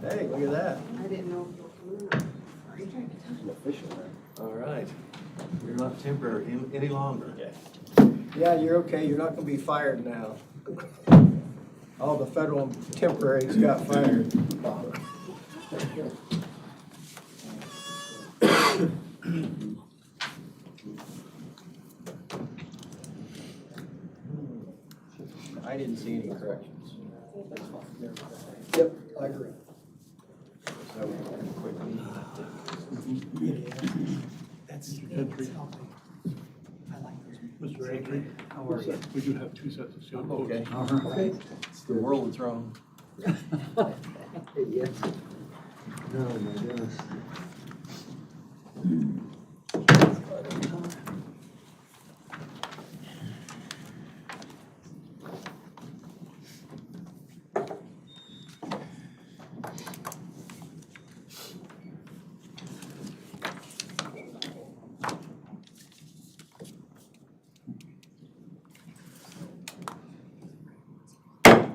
Hey, look at that. I didn't know if you were coming or not. I'm official now. All right. You're not temporary any longer. Yeah, you're okay. You're not gonna be fired now. All the federal temporaries got fired. I didn't see any corrections. That's fine. Yep, I agree. So, quickly. That's Hendricks. Mr. Hendricks. How are you? We do have 2 sets of sealed quotes. Okay. Okay. It's the world that's wrong. Yes. Oh, my goodness.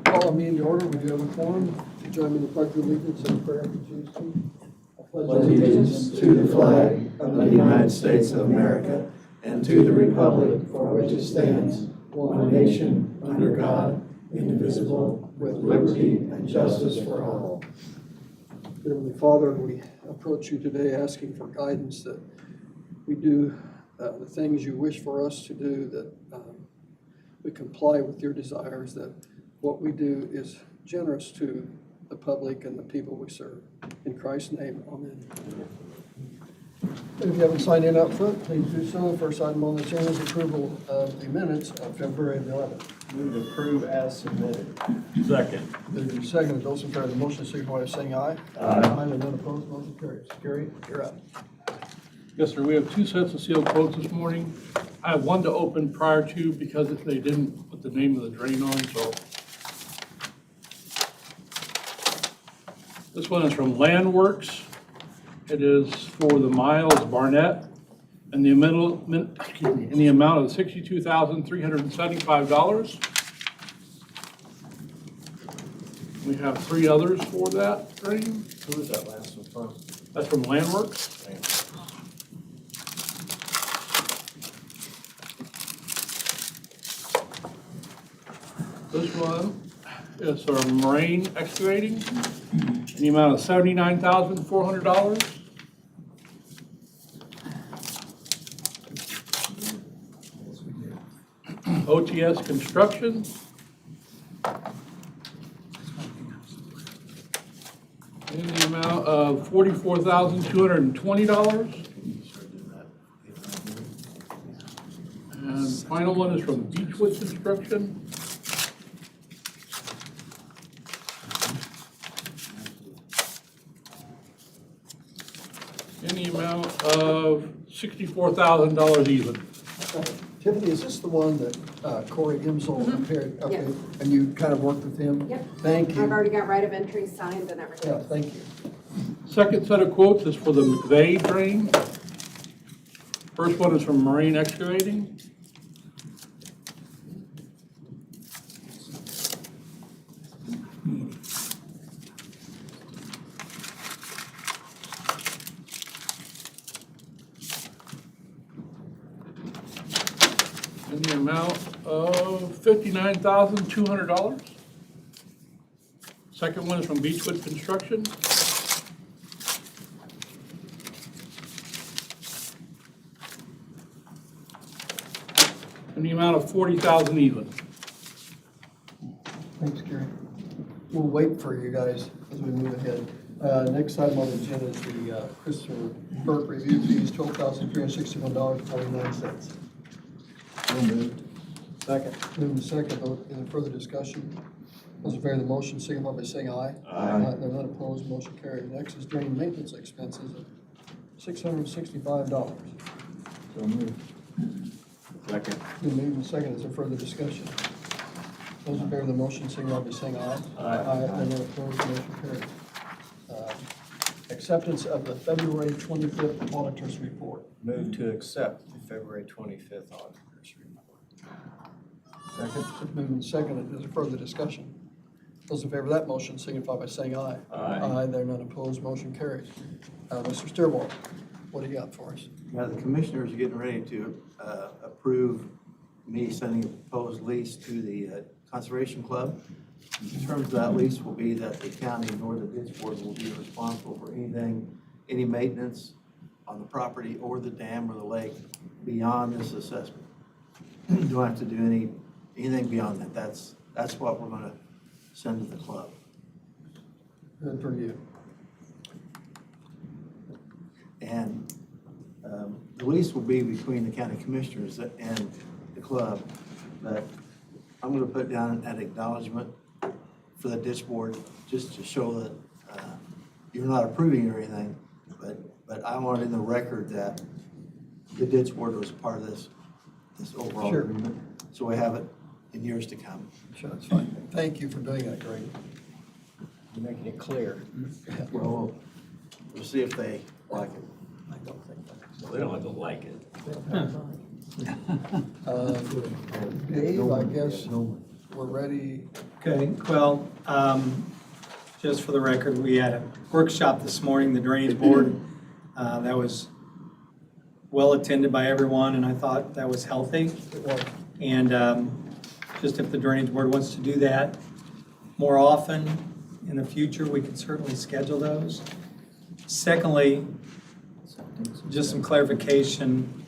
Call a meeting to order. We do have a quorum. Join me in the pledge of allegiance and prayer for Jesus. Allegiance to the flag of the United States of America and to the republic for which it stands, one nation, under God, indivisible, with liberty and justice for all. Heavenly Father, we approach you today asking for guidance that we do the things you wish for us to do, that we comply with your desires, that what we do is generous to the public and the people we serve. In Christ's name, amen. If you haven't signed in up front, please do so. First item on the agenda is approval of the minutes of February the 11th. Move to approve as submitted. Second. Moved and seconded. Those in favor of the motion signify by saying aye. Aye. And none opposed, motion carries. Gary, you're up. Yes, sir, we have 2 sets of sealed quotes this morning. I have one to open prior to because they didn't put the name of the drain on, so. This one is from Landworks. It is for the Miles Barnett and the amount of $62,375. We have 3 others for that drain. Who was that last one from? That's from Landworks. This one is for Marine Excavating, in the amount of $79,400. OTS Construction. In the amount of $44,220. And final one is from Beechwood Construction. In the amount of $64,000 even. Tiffany, is this the one that Corey Imsel prepared? Okay. Yes. And you kind of worked with him? Yep. Thank I've you. already got right of entry signed and everything. Yeah, thank you. Second set of quotes is for the McVeigh drain. First one is from Marine Excavating. In the amount of $59,200. Second one is from Beechwood Construction. In the amount of $40,000 even. Thanks, Gary. We'll wait for you guys as we move ahead. Next item on the agenda is the Christopher Burke review fees, $12,361.49. So moved. Second. Moving to second, any further discussion? Those in favor of the motion, signify by saying aye. Aye. None opposed, motion carried. Next is drain maintenance expenses of $665. So moved. Second. Been moved and second, is there further discussion? Those in favor of the motion, signify by saying aye. Aye. None opposed, motion carried. Acceptance of the February 25th auditor's report. Move to accept the February 25th auditor's report. Second. Moved and seconded, is there further discussion? Those in favor of that motion signify by saying aye. Aye. There are none opposed, motion carries. Mr. Stillwell, what do you got for us? Now, the commissioners are getting ready to approve me sending a proposed lease to the Conservation Club. The terms of that lease will be that the county nor the ditch board will be responsible for any maintenance on the property or the dam or the lake beyond this assessment. Don't have to do anything beyond that. That's what we're gonna send to the club. Good for you. And the lease will be between the county commissioners and the club, but I'm gonna put down an acknowledgement for the ditch board, just to show that you're not approving or anything, but I want in the record that the ditch board was part of this overall Sure. agreement, so we have it in years to come. Sure, that's fine. Thank you for doing that, Greg. You're making it clear. Well, we'll see if they like it. I don't think that. They don't have to like it. Dave, I guess we're ready. Okay, well, just for the record, we had a workshop this morning, the Drainage Board, that was well attended by everyone, and I thought that was healthy. And just if the Drainage Board wants to do that more often in the future, we could certainly schedule those. Secondly, just some clarification,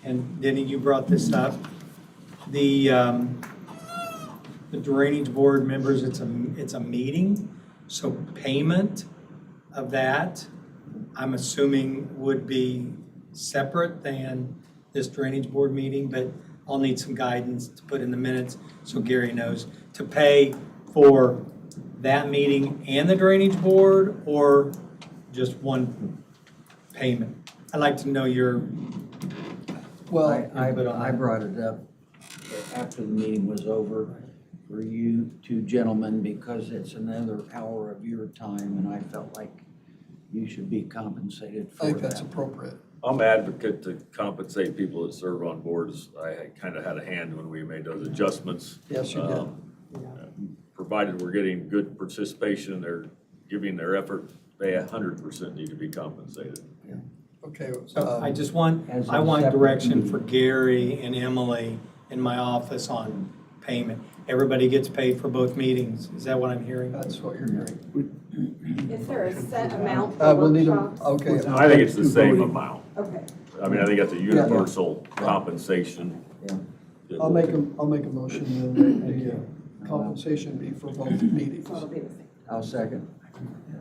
and Denny, you brought this up. The Drainage Board members, it's a meeting, so payment of that, I'm assuming would be separate than this Drainage Board meeting, but I'll need some guidance to put in the minutes so Gary knows to pay for that meeting and the Drainage Board, or just one payment. I'd like to know your Well, I brought it up after the meeting was over for you two gentlemen because it's another hour of your time and I felt like you should be compensated I for think that's that. appropriate. I'm advocate to compensate people that serve on boards. I kind of had a hand when we made those adjustments. Yes, you did. Provided we're getting good participation, they're giving their effort, they 100% need to be compensated. Okay. So I just want, As a I want separate direction meeting. for Gary and Emily in my office on payment. Everybody gets paid for both meetings. Is that what I'm hearing? That's what you're hearing. Is there a set amount for We'll need a, workshops? okay. I think it's the same amount. Okay. I mean, I think that's a universal compensation. Yeah. I'll make a motion then that the compensation be for both meetings. So it'll be the same. I'll second.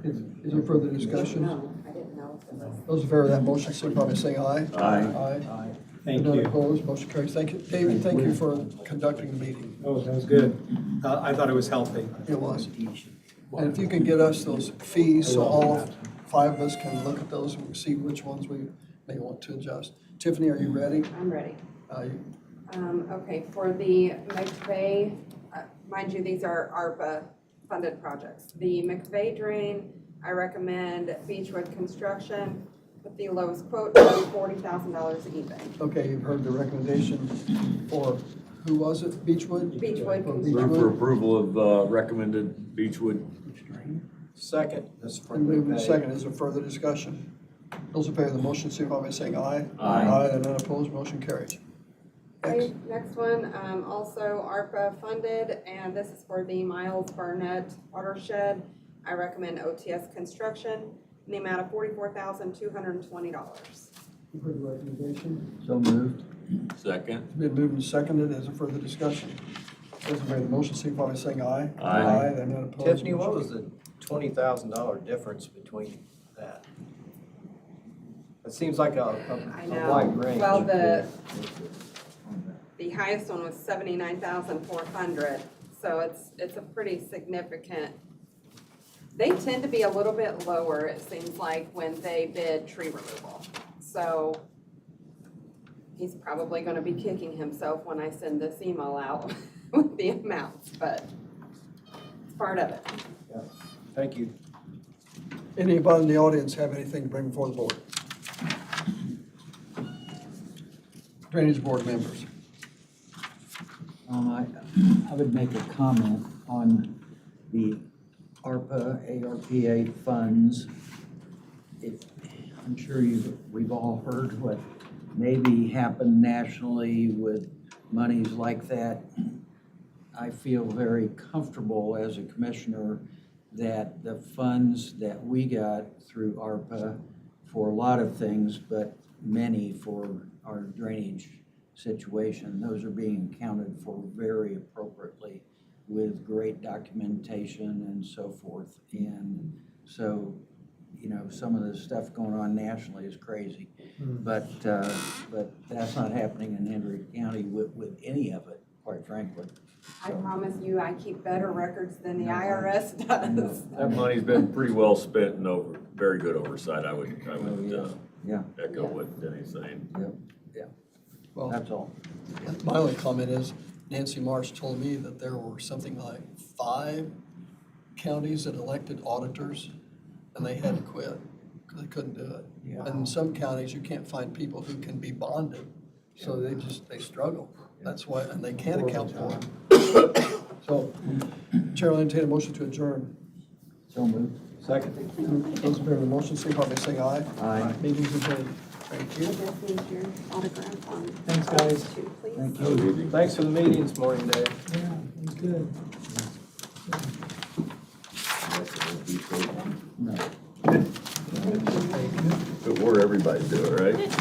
Is there further discussion? No, I didn't know if it was. Those in favor of that motion, signify by saying aye. Aye. Aye. Thank None you. opposed, motion carries. Thank you. David, thank you for conducting the meeting. Oh, that was good. I thought it was healthy. It was. And if you can get us those fees, so all five of us can look at those and see which ones we may want to adjust. Tiffany, are you ready? I'm ready. You- Okay, for the McVeigh, mind you, these are ARPA funded projects. The McVeigh drain, I recommend Beechwood Construction with the lowest quote of $40,000 even. Okay, you've heard the recommendation for, who was it? Beechwood? Beechwood For Move for Beechwood. approval of recommended Beechwood. Second, this is for And moving McVeigh. second, is there further discussion? Those in favor of the motion, signify by saying aye. Aye. Aye, and none opposed, motion carries. Okay, next one, also ARPA funded, and this is for the Miles Barnett watershed. I recommend OTS Construction in the amount of $44,220. You've heard the recommendation. So moved. Second. It's been moved and seconded, is there further discussion? Those in favor of the motion, signify by saying aye. Aye. And none opposed. Tiffany, what motion was the $20,000 difference between that? It seems like I a know. wide range. Well, the highest one was 79,400, so it's a pretty significant. They tend to be a little bit lower, it seems like, when they bid tree removal. So he's probably gonna be kicking himself when I send this email out with the amounts, but it's part of it. Thank you. Anybody in the audience have anything to bring before the board? Drainage board members. I would make a comment on the ARPA, ARPA funds. I'm sure we've all heard what maybe happened nationally with monies like that. I feel very comfortable as a commissioner that the funds that we got through ARPA for a lot of things, but many for our drainage situation, those are being accounted for very appropriately with great documentation and so forth. And so, you know, some of the stuff going on nationally is crazy, but that's not happening in Hendricks County with any of it, quite frankly. I promise you, I keep better records than the IRS does. That money's been pretty well spent and very good oversight. I would Yeah, echo what Denny's saying. Well, that's all. my only comment is Nancy Marsh told me that there were something like 5 counties that elected auditors and they had to quit because they couldn't do it. Yeah. And in some counties, you can't find people who can be bonded, so they struggle. That's why, and they can't account for it. So, Chair will entertain a motion to adjourn. So moved. Second. Those in favor of the motion, signify by saying aye. Aye. Meeting's adjourned. Thank you. I just need your autograph on. Thanks, guys. those two, please. Thank Have a you. good evening. Thanks for the meeting this morning, Dave. Yeah, it's good. No. Good work, everybody do it, right?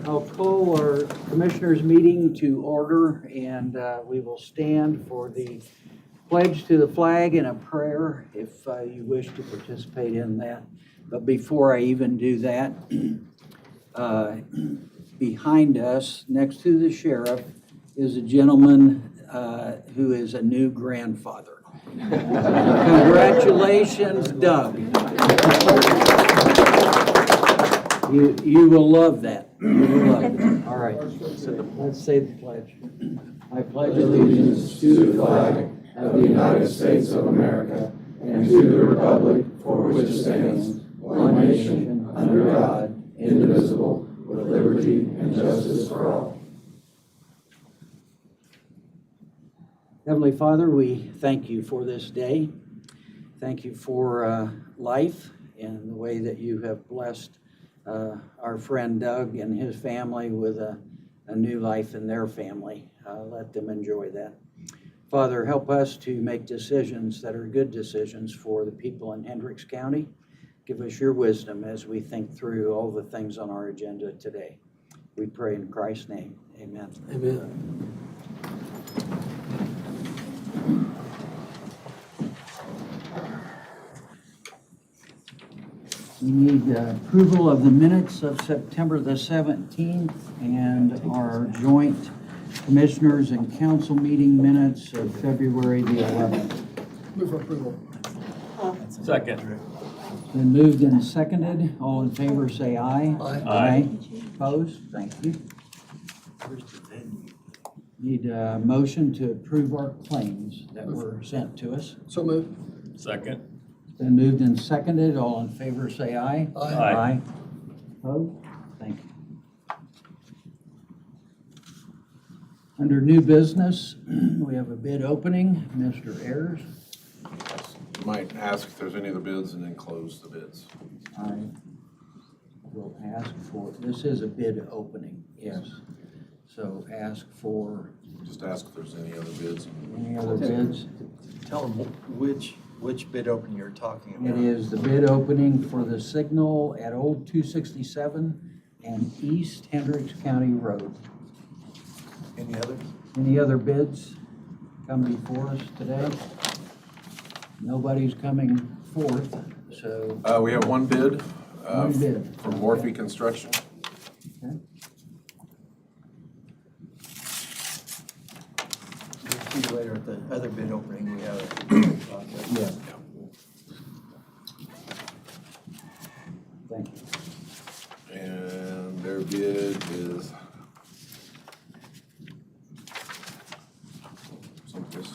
I'll call our commissioners' meeting to order, and we will stand for the pledge to the flag and a prayer if you wish to participate in that. But before I even do that, behind us, next to the sheriff, is a gentleman who is a new grandfather. Congratulations, Doug. You will love that. You will love it. All right, let's say the pledge. I pledge Allegiance to the flag of the United States of America and to the republic for which it stands, one nation, under God, indivisible, with liberty and justice for all. Heavenly Father, we thank you for this day. Thank you for life and the way that you have blessed our friend Doug and his family with a new life in their family. Let them enjoy that. Father, help us to make decisions that are good decisions for the people in Hendricks County. Give us your wisdom as we think through all the things on our agenda today. We pray in Christ's name. Amen. Amen. We need approval of the minutes of September the 17th and our joint commissioners and council meeting minutes of February the 11th. Move for approval. Second. Been moved and seconded. All in favor, say aye. Aye. Opposed? Thank you. Need a motion to approve our claims that were sent to us. So moved. Second. Been moved and seconded. All in favor, say aye. Aye. Opposed? Thank you. Under new business, we have a bid opening. Mr. Ayers, Might ask if there's any other bids and then close the bids. I will ask for, this is a bid opening, yes. So ask for Just ask if there's any other bids. any other bids. Tell them which bid opening you're talking about. It is the bid opening for the signal at Old 267 and East Hendricks County Road. Any others? Any other bids come before us today? Nobody's coming forth, so. We have one bid. One bid. From Morphe Construction. Okay. We'll see you later at the other bid opening we have. Yeah. Thank you. And their bid is someplace.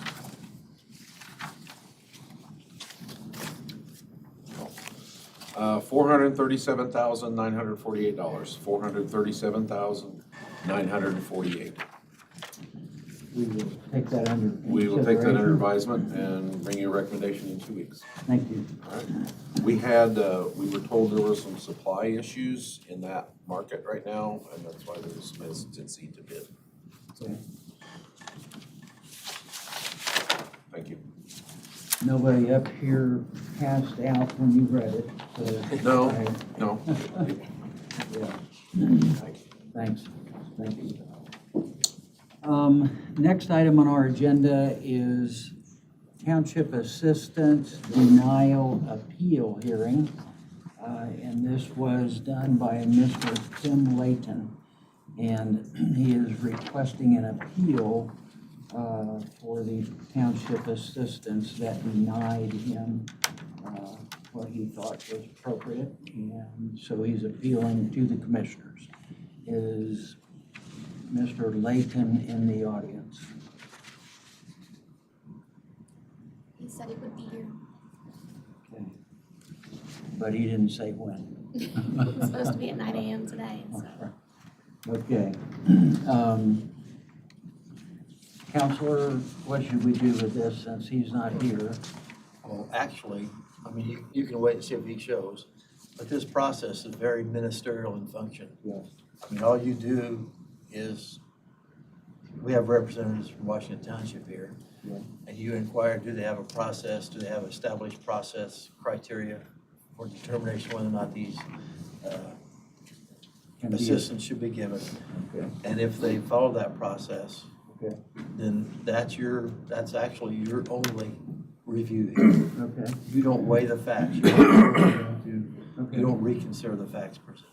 $437,948. $437,948. We will take that under We will take that under consideration. advisement and bring you a recommendation in 2 weeks. Thank you. We had, we were told there were some supply issues in that market right now, and that's why there was some hesitancy to bid. Okay. Thank you. Nobody up here passed out when you read it, so. No, I- no. Yeah. Thanks, thank you. Next item on our agenda is Township Assistance Denial Appeal Hearing. And this was done by Mr. Tim Layton. And he is requesting an appeal for the township assistance that denied him what he thought was appropriate. And so he's appealing to the commissioners. Is Mr. Layton in the audience? He said he would be here. Okay. But he didn't say when. It was supposed to be at 9 a.m. today, so. Okay. Counselor, what should we do with this since he's not here? Well, actually, I mean, you can wait and see if he shows, but this process is very ministerial in function. Yes. I mean, all you do is, we have representatives from Washington Township here, Yeah. and you inquire, do they have a process, do they have established process criteria for determination whether or not these can be. assistance should be given. Okay, And if they follow that process, okay, then that's actually your only review here. okay, You don't weigh the facts. You okay. don't reconsider the facts presented.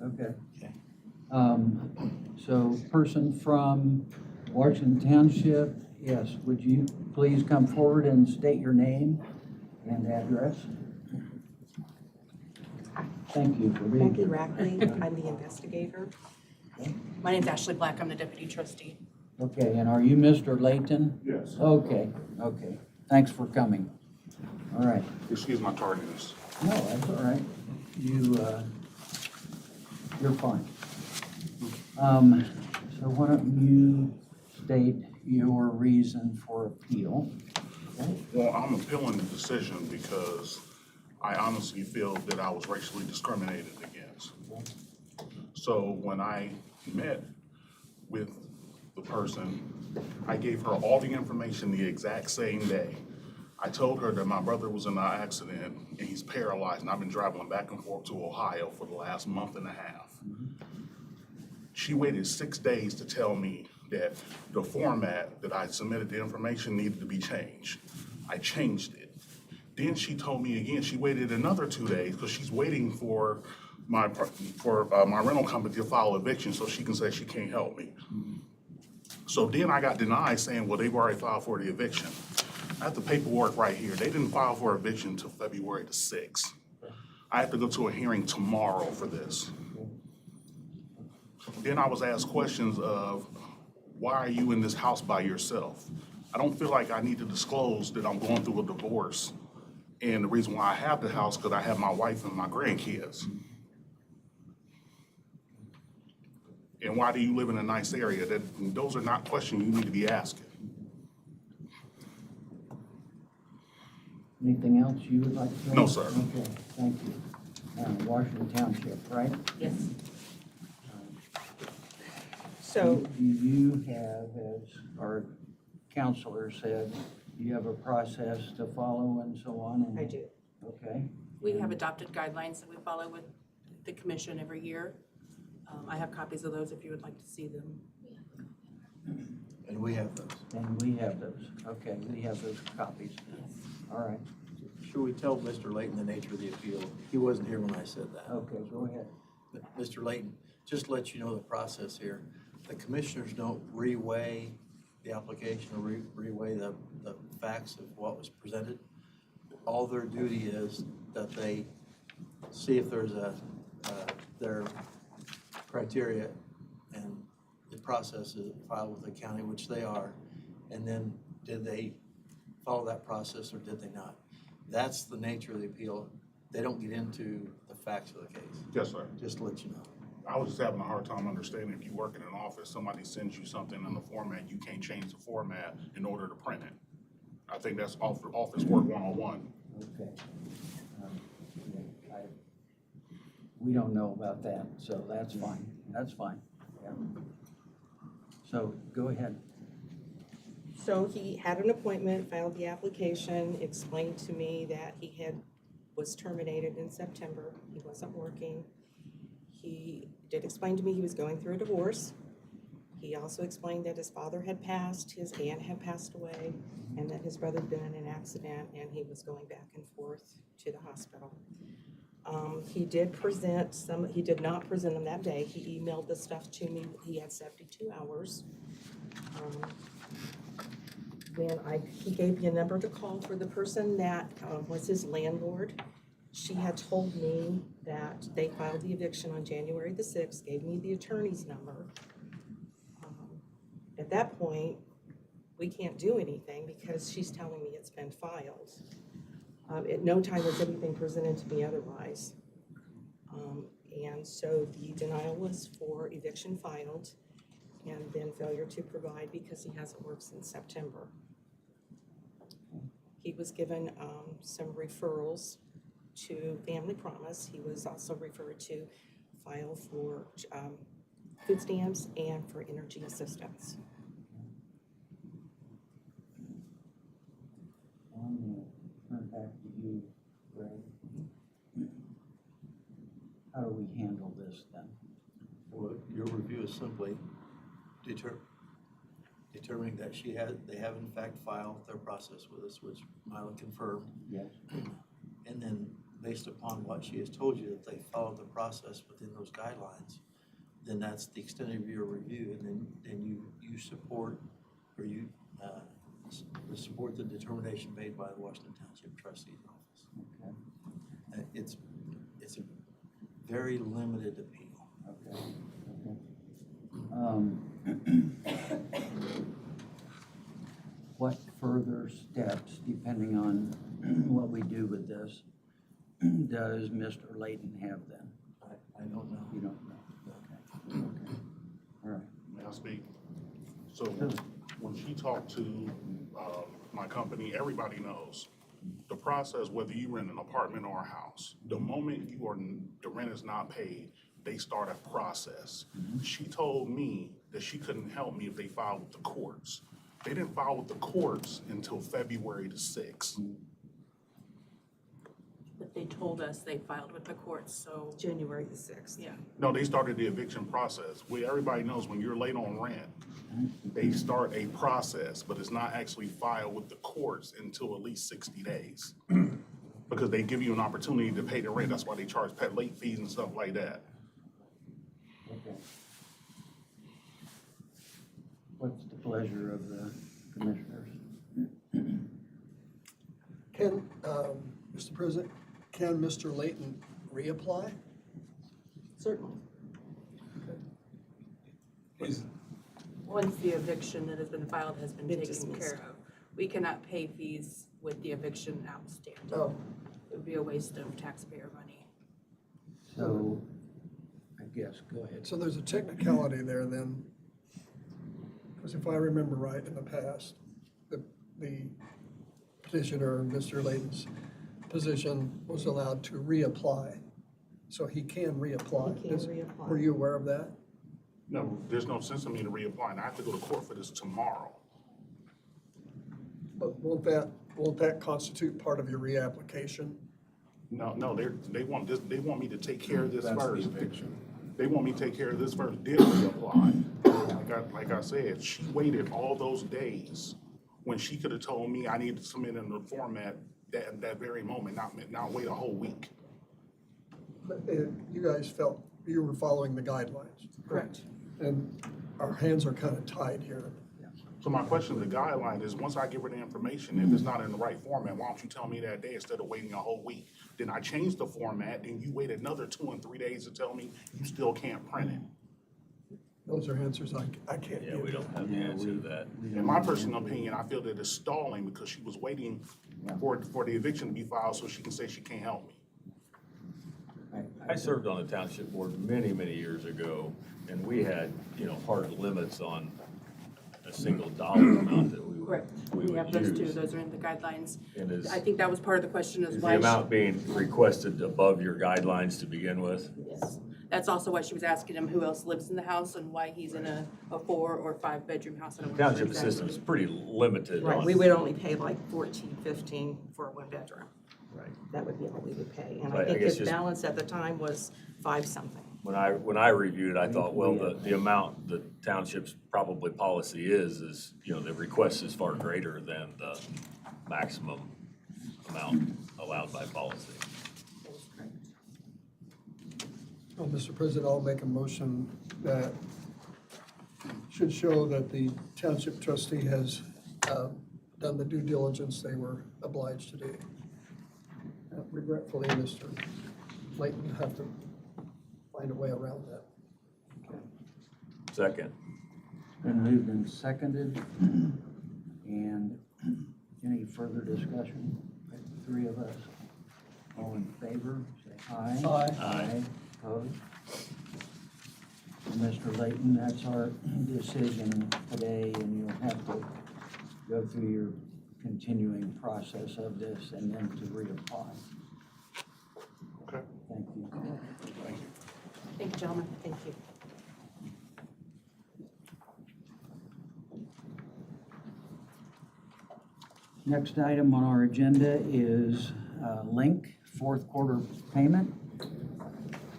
Okay. Okay. So person from Washington Township, yes, would you please come forward and state your name and address? Thank you for being Becky here. Rackley, I'm the investigator. My name's Ashley Black, I'm the deputy trustee. Okay, and are you Mr. Layton? Yes. Okay, okay. Thanks for coming. All right. Excuse my tardiness. No, that's all right. You're fine. So why don't you state your reason for appeal? Okay? Well, I'm appealing the decision because I honestly feel that I was racially discriminated against. So when I met with the person, I gave her all the information the exact same day. I told her that my brother was in an accident and he's paralyzed, and I've been traveling back and forth to Ohio for the last month and a half. She waited 6 days to tell me that the format that I submitted the information needed to be changed. I changed it. Then she told me again, she waited another 2 days because she's waiting for my rental company to file eviction so she can say she can't help me. So then I got denied saying, well, they've already filed for the eviction. I have the paperwork right here. They didn't file for eviction until February the 6th. I have to go to a hearing tomorrow for this. Then I was asked questions of, why are you in this house by yourself? I don't feel like I need to disclose that I'm going through a divorce. And the reason why I have the house, because I have my wife and my grandkids. And why do you live in a nice area? Those are not questions you need to be asking. Anything else you would like to say? No, sir. Okay, thank you. Washington Township, right? Yes. So, Do you have, as our counselor said, you have a process to follow and so on? And I do. Okay. We have adopted guidelines that we follow with the commission every year. I have copies of those if you would like to see them. And we have those. And we have those. Okay, we have those copies. All right. Should we tell Mr. Layton the nature of the appeal? He wasn't here when I said that. Okay, go ahead. Mr. Layton, just to let you know the process here. The commissioners don't reweigh the application or reweigh the facts of what was presented. All their duty is that they see if there's their criteria and the process is filed with the county, which they are, and then did they follow that process or did they not? That's the nature of the appeal. They don't get into the facts of the case. Yes, sir. Just to let you know. I was just having a hard time understanding if you work in an office, somebody sends you something in the format, you can't change the format in order to print it. I think that's office work 101. Okay. We don't know about that, so that's fine. That's fine. Yeah. So go ahead. So he had an appointment, filed the application, explained to me that he was terminated in September. He wasn't working. He did explain to me he was going through a divorce. He also explained that his father had passed, his aunt had passed away, and that his brother had been in an accident and he was going back and forth to the hospital. He did present he did not present them that day. He emailed the stuff to me. He had 72 hours. He gave me a number to call for the person that was his landlord. She had told me that they filed the eviction on January the 6th, gave me the attorney's number. At that point, we can't do anything because she's telling me it's been filed. At no time was anything presented to me otherwise. And so the denial was for eviction filed and then failure to provide because he hasn't worked since September. He was given some referrals to Family Promise. He was also referred to file for food stamps and for energy assistance. I'm going to turn back to you, Greg. How do we handle this then? your review is simply determining that they have in fact filed their process with us, which Mila confirmed. Yes. And then based upon what she has told you, that they followed the process within those guidelines, then that's the extent of your review, and then you support, or you support the determination made by the Washington Township Trustee's Office. Okay. It's a very limited appeal. Okay. What further steps, depending on what we do with this, does Mr. Layton have then? I don't know. You don't know? Okay. Okay. All right. May I speak? So when she talked to my company, everybody knows the process, whether you rent an apartment or a house, the moment the rent is not paid, they start a process. She told me that she couldn't help me if they filed with the courts. They didn't file with the courts until February the 6th. But they told us they filed with the courts, so, January the 6th. yeah. No, they started the eviction process. Everybody knows when you're late on rent, they start a process, but it's not actually filed with the courts until at least 60 days. Because they give you an opportunity to pay the rent. That's why they charge pet late fees and stuff like that. Okay. What's the pleasure of the commissioners? Can, Mr. President, can Mr. Layton reapply? Certainly. Once the eviction that has been filed has been Been taken dismissed. care of, we cannot pay fees with the eviction outstanding. Oh, It would be a waste of taxpayer money. So, I guess, go ahead. so there's a technicality there then. Because if I remember right in the past, the petitioner, Mr. Layton's position was allowed to reapply. So he can reapply. He can reapply. Were you aware of that? No, there's no sense in me to reapply, and I have to go to court for this tomorrow. But won't that constitute part of your reapplication? No, they want me to take care of this That's the first. eviction. They want me to take care of this first, then reapply. Like I said, she waited all those days when she could have told me I needed to submit in the format that very moment, not wait a whole week. But you guys felt you were following the guidelines. Correct. And our hands are kind of tied here. So my question to the guideline is, once I give her the information, if it's not in the right format, why don't you tell me that day instead of waiting a whole week? Then I change the format, and you wait another 2 and 3 days to tell me you still can't print it. Those are answers I can't give. Yeah, we don't have the answer to that. In my personal opinion, I feel that it's stalling because she was waiting for the eviction to be filed so she can say she can't help me. I served on the township board many, many years ago, and we had, hard limits on a single dollar amount that we Correct. would We have those too, use. those are in the guidelines. And I think that was part of the question is is why. the amount being requested above your guidelines to begin with? Yes. That's also why she was asking him who else lives in the house and why he's in a 4 or 5 bedroom house. I don't know Township exactly. system is pretty limited Right, on. we would only pay like 14, 15 for a 1 bedroom. Right. That would be all we would pay. And But I I think guess his just- balance at the time was 5 something. When I reviewed it, I thought, well, the amount the township's probably policy is, the request is far greater than the maximum amount allowed by policy. Well, Mr. President, I'll make a motion that should show that the township trustee has done the due diligence they were obliged to do. Regretfully, Mr. Layton will have to find a way around that. Second. Been moved and seconded. And any further discussion? The 3 of us. All in favor, say aye. Aye. Aye. Opposed? Mr. Layton, that's our decision today, and you'll have to go through your continuing process of this and then to reapply. Okay. Thank you. Thank you, gentlemen. Thank you. Next item on our agenda is Link, 4th quarter payment.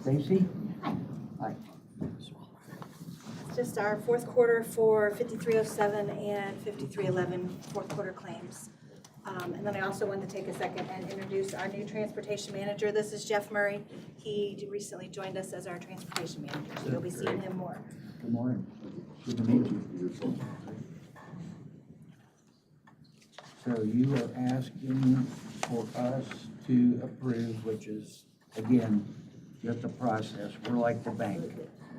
Stacy? Hi. Just our fourth quarter for 5307 and 5311 fourth quarter claims. And then I also wanted to take a second and introduce our new transportation manager. This is Jeff Murray. He recently joined us as our transportation manager, so you'll be seeing him more. Good morning. Good to meet you. So you are asking for us to approve, which is, again, just a process. We're like the bank.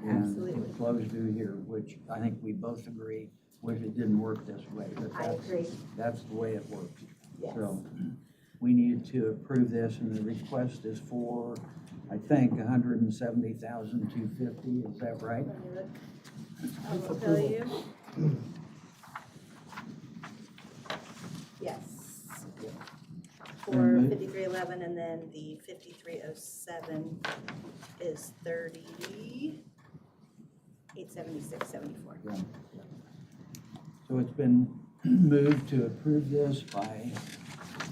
And Absolutely. it flows through here, which I think we both agree, wish it didn't work this way. But I agree. that's the way it works. Yes. So we needed to approve this, and the request is for, I think, $170,250. Is that right? Let me look. I will tell you. Yes. For Mhm. 5311, and then the 5307 is 3876.74. Yeah. So it's been moved to approve this by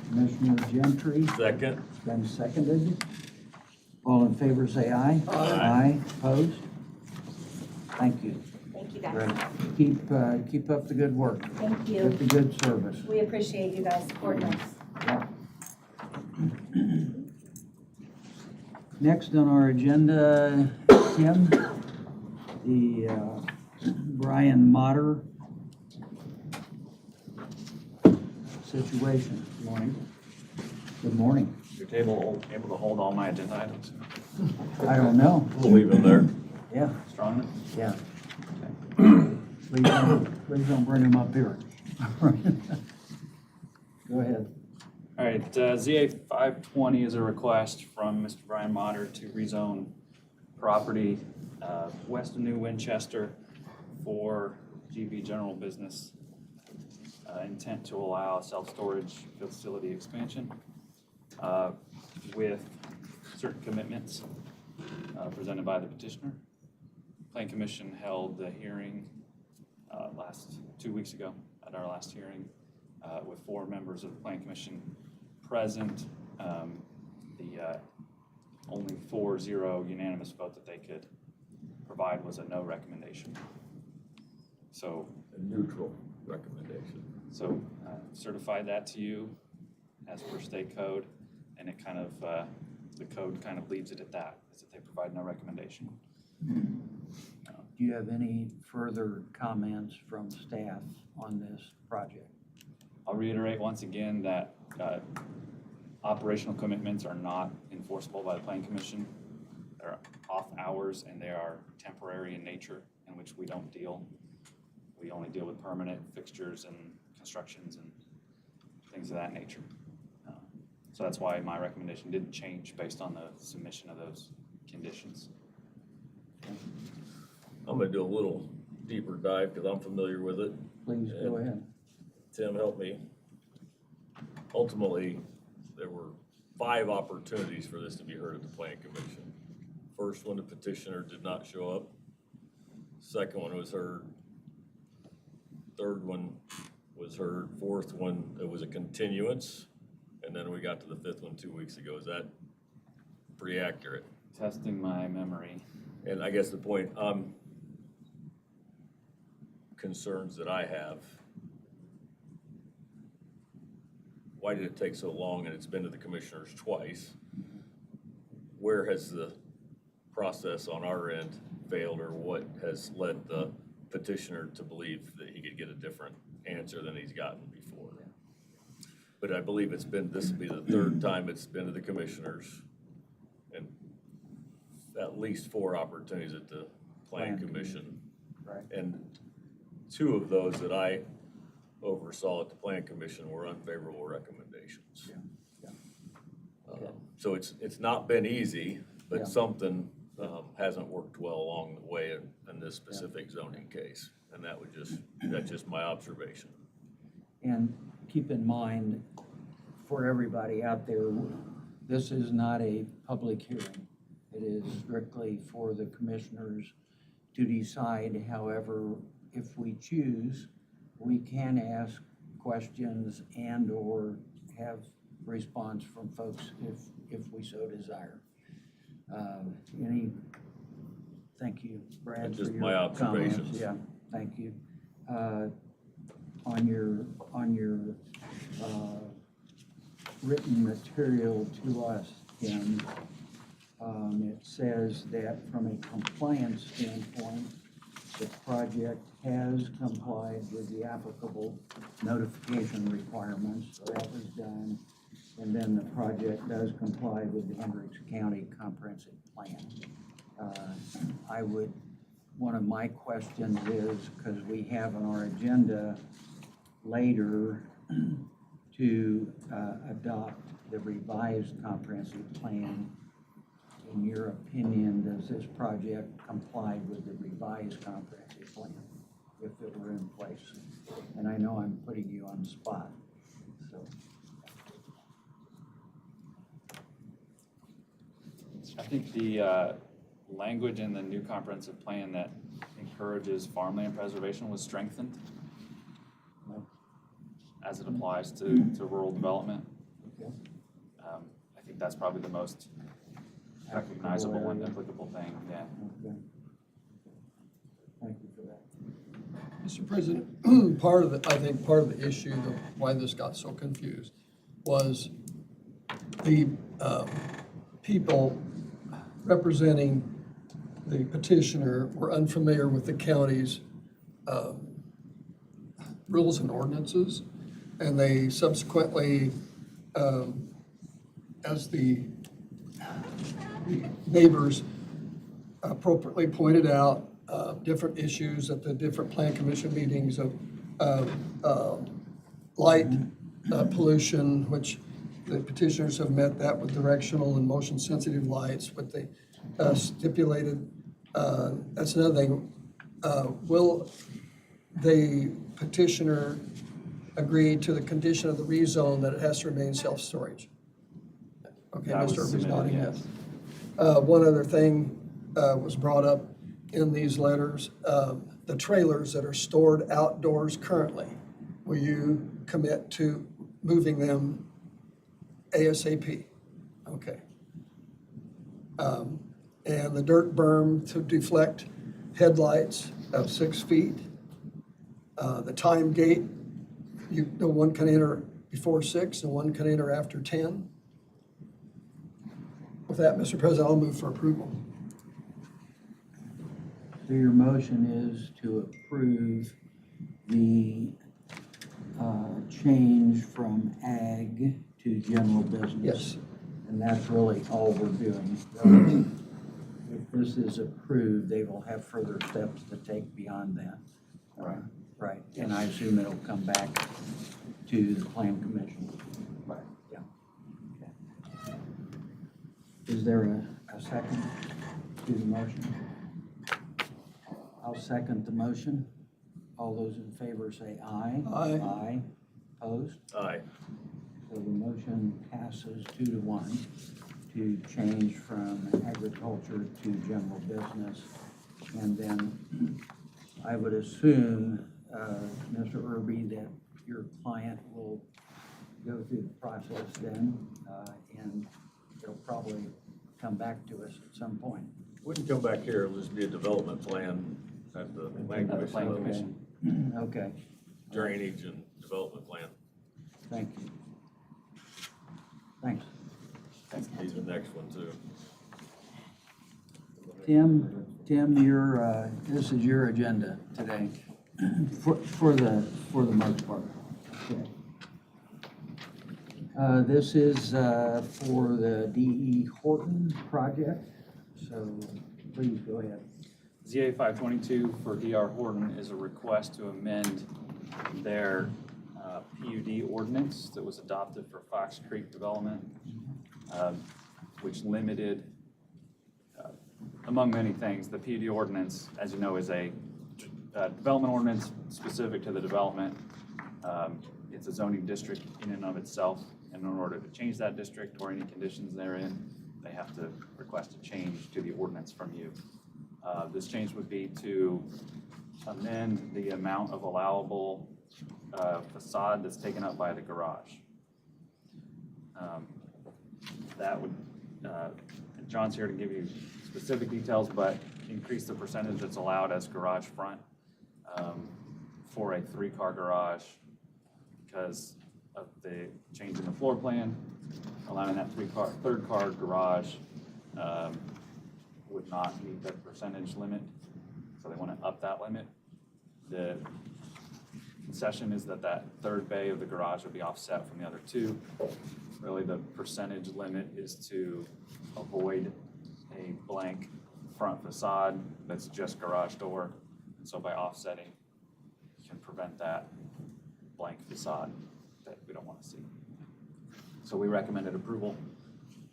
Commissioner Gentry. Second. It's been seconded. All in favor, say aye. Aye. Opposed? Thank you. Thank you, guys. Great. Keep up the good work. Thank you. Get the good service. We appreciate you guys supporting us. Yeah. Next on our agenda, Tim, the Brian Motter situation. Good morning. Good morning. Your table able to hold all my agenda items? I don't know. We'll leave him there. Yeah, Strong enough? yeah. Please don't bring him up here. Go ahead. All right, ZA 520 is a request from Mr. Brian Motter to rezone property west of New Winchester for GB General Business. Intent to allow self-storage facility expansion with certain commitments presented by the petitioner. Plan Commission held the hearing 2 weeks ago at our last hearing with 4 members of the Plan Commission present. The only 4-0 unanimous vote that they could provide was a no recommendation. So A neutral recommendation. So certified that to you as per state code, and it kind of, the code kind of leaves it at that, is that they provide no recommendation. Do you have any further comments from staff on this project? I'll reiterate once again that operational commitments are not enforceable by the Plan Commission. They're off hours and they are temporary in nature, in which we don't deal. We only deal with permanent fixtures and constructions and things of that nature. So that's why my recommendation didn't change based on the submission of those conditions. I'm gonna do a little deeper dive because I'm familiar with it. Please go ahead. Tim, help me. Ultimately, there were 5 opportunities for this to be heard at the Plan Commission. First one, the petitioner did not show up. Second one was heard. Third one was heard. Fourth one, it was a continuance. And then we got to the 5th one 2 weeks ago. Is that pretty accurate? Testing my memory. And I guess the point, concerns that I have, why did it take so long and it's been to the commissioners twice? Where has the process on our end failed, or what has led the petitioner to believe that he could get a different answer than he's gotten before? But I believe this will be the 3rd time it's been to the commissioners, and at least 4 opportunities at the Plan Commission. Right. And 2 of those that I oversaw at the Plan Commission were unfavorable recommendations. Yeah. So it's not been easy, but Yeah. something hasn't worked well along the way in this specific zoning case. And that's just my observation. And keep in mind, for everybody out there, this is not a public hearing. It is strictly for the commissioners to decide. However, if we choose, we can ask questions and/or have response from folks if we so desire. Anything thank you, Brad, And for just your my comments. observations. Yeah, thank you. On your written material to us, Tim, it says that from a compliance standpoint, the project has complied with the applicable notification requirements, so that was done. And then the project does comply with the Hendricks County Comprehensive Plan. One of my questions is, because we have on our agenda later to adopt the revised comprehensive plan, in your opinion, does this project comply with the revised comprehensive plan if it were in place? And I know I'm putting you on the spot, so. I think the language in the new comprehensive plan that encourages farmland preservation was strengthened as it applies to rural development. Okay. I think that's probably the most recognizable and applicable thing, yeah. Okay. Thank you for that. Mr. President, I think part of the issue, why this got so confused, was the people representing the petitioner were unfamiliar with the county's rules and ordinances, and they subsequently, as the neighbors appropriately pointed out, different issues at the different plan commission meetings of light pollution, which the petitioners have met that with directional and motion sensitive lights, what they stipulated. That's another thing. Will the petitioner agree to the condition of the rezone that it has to remain self-storage? Okay, That was Mr. Irby's submitted, nodding yes. yes. One other thing was brought up in these letters, the trailers that are stored outdoors currently. Will you commit to moving them ASAP? Okay. And the dirt berm to deflect headlights of 6 feet. The time gate, one can enter before 6 and one can enter after 10. With that, Mr. President, I'll move for approval. So your motion is to approve the change from ag to general business? Yes. And that's really all we're doing. If this is approved, they will have further steps to take beyond that. Right. Right, and I assume it'll come back to the plan commission. Right. Yeah. Okay. Is there a second to the motion? I'll second the motion. All those in favor say aye. Aye. Aye. Opposed? Aye. So the motion passes 2-1 to change from agriculture to general business. And then I would assume, Mr. Irby, that your client will go through the process then, and it'll probably come back to us at some point. Wouldn't come back here, it'll just be a development plan at the plan At the plan commission. commission. Okay, Drainage and development plan. thank you. Thanks. Be the next one too. Tim, this is your agenda today, for the most part. Okay. This is for the D.E. Horton project, so please go ahead. ZA 522 for D.R. Horton is a request to amend their PUD ordinance that was adopted for Fox Creek development, which limited, among many things, the PUD ordinance, as you know, is a development ordinance specific to the development. It's a zoning district in and of itself, and in order to change that district or any conditions therein, they have to request a change to the ordinance from you. This change would be to amend the amount of allowable facade that's taken up by the garage. That would, John's here to give you specific details, but increase the percentage that's allowed as garage front for a 3-car garage because of the change in the floor plan, allowing that third car garage would not meet the percentage limit, so they want to up that limit. The concession is that that third bay of the garage would be offset from the other two. Really, the percentage limit is to avoid a blank front facade that's just garage door. And so by offsetting, you can prevent that blank facade that we don't want to see. So we recommended approval.